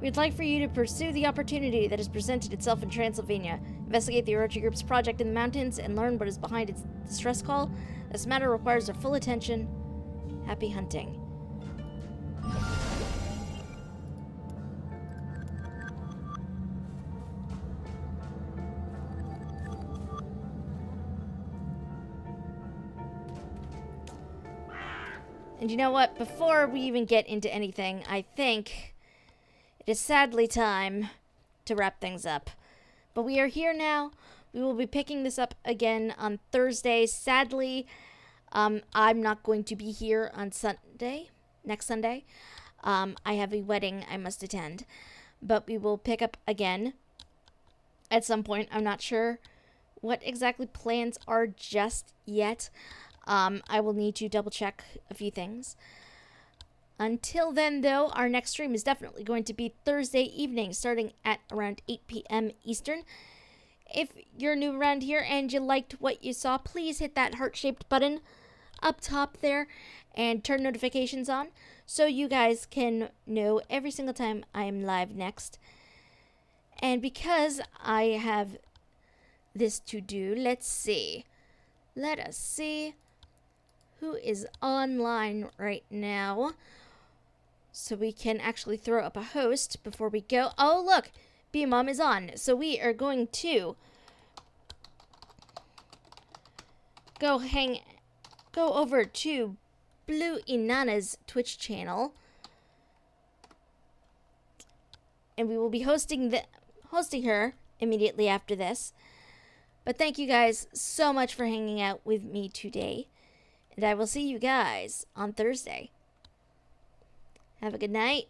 [SPEAKER 1] We'd like for you to pursue the opportunity that has presented itself in Transylvania. Investigate the Orochi Group's project in the mountains and learn what is behind its distress call. This matter requires our full attention. Happy hunting. And you know what? Before we even get into anything, I think it is sadly time to wrap things up. But we are here now. We will be picking this up again on Thursday. Sadly, I'm not going to be here on next Sunday. I have a wedding I must attend. But we will pick up again at some point. I'm not sure what exactly plans are just yet. I will need to double check a few things. Until then, though, our next stream is definitely going to be Thursday evening, starting at around 8 p.m. Eastern. If you're new around here and you liked what you saw, please hit that heart-shaped button up top there and turn notifications on so you guys can know every single time I am live next. And because I have this to do, let's see. Let us see who is online right now, so we can actually throw up a host before we go. Oh, look, B-Mom is on. So we are going to go over to Blue Inanna's Twitch channel, and we will be hosting her immediately after this. But thank you guys so much for hanging out with me today. And I will see you guys on Thursday. Have a good night.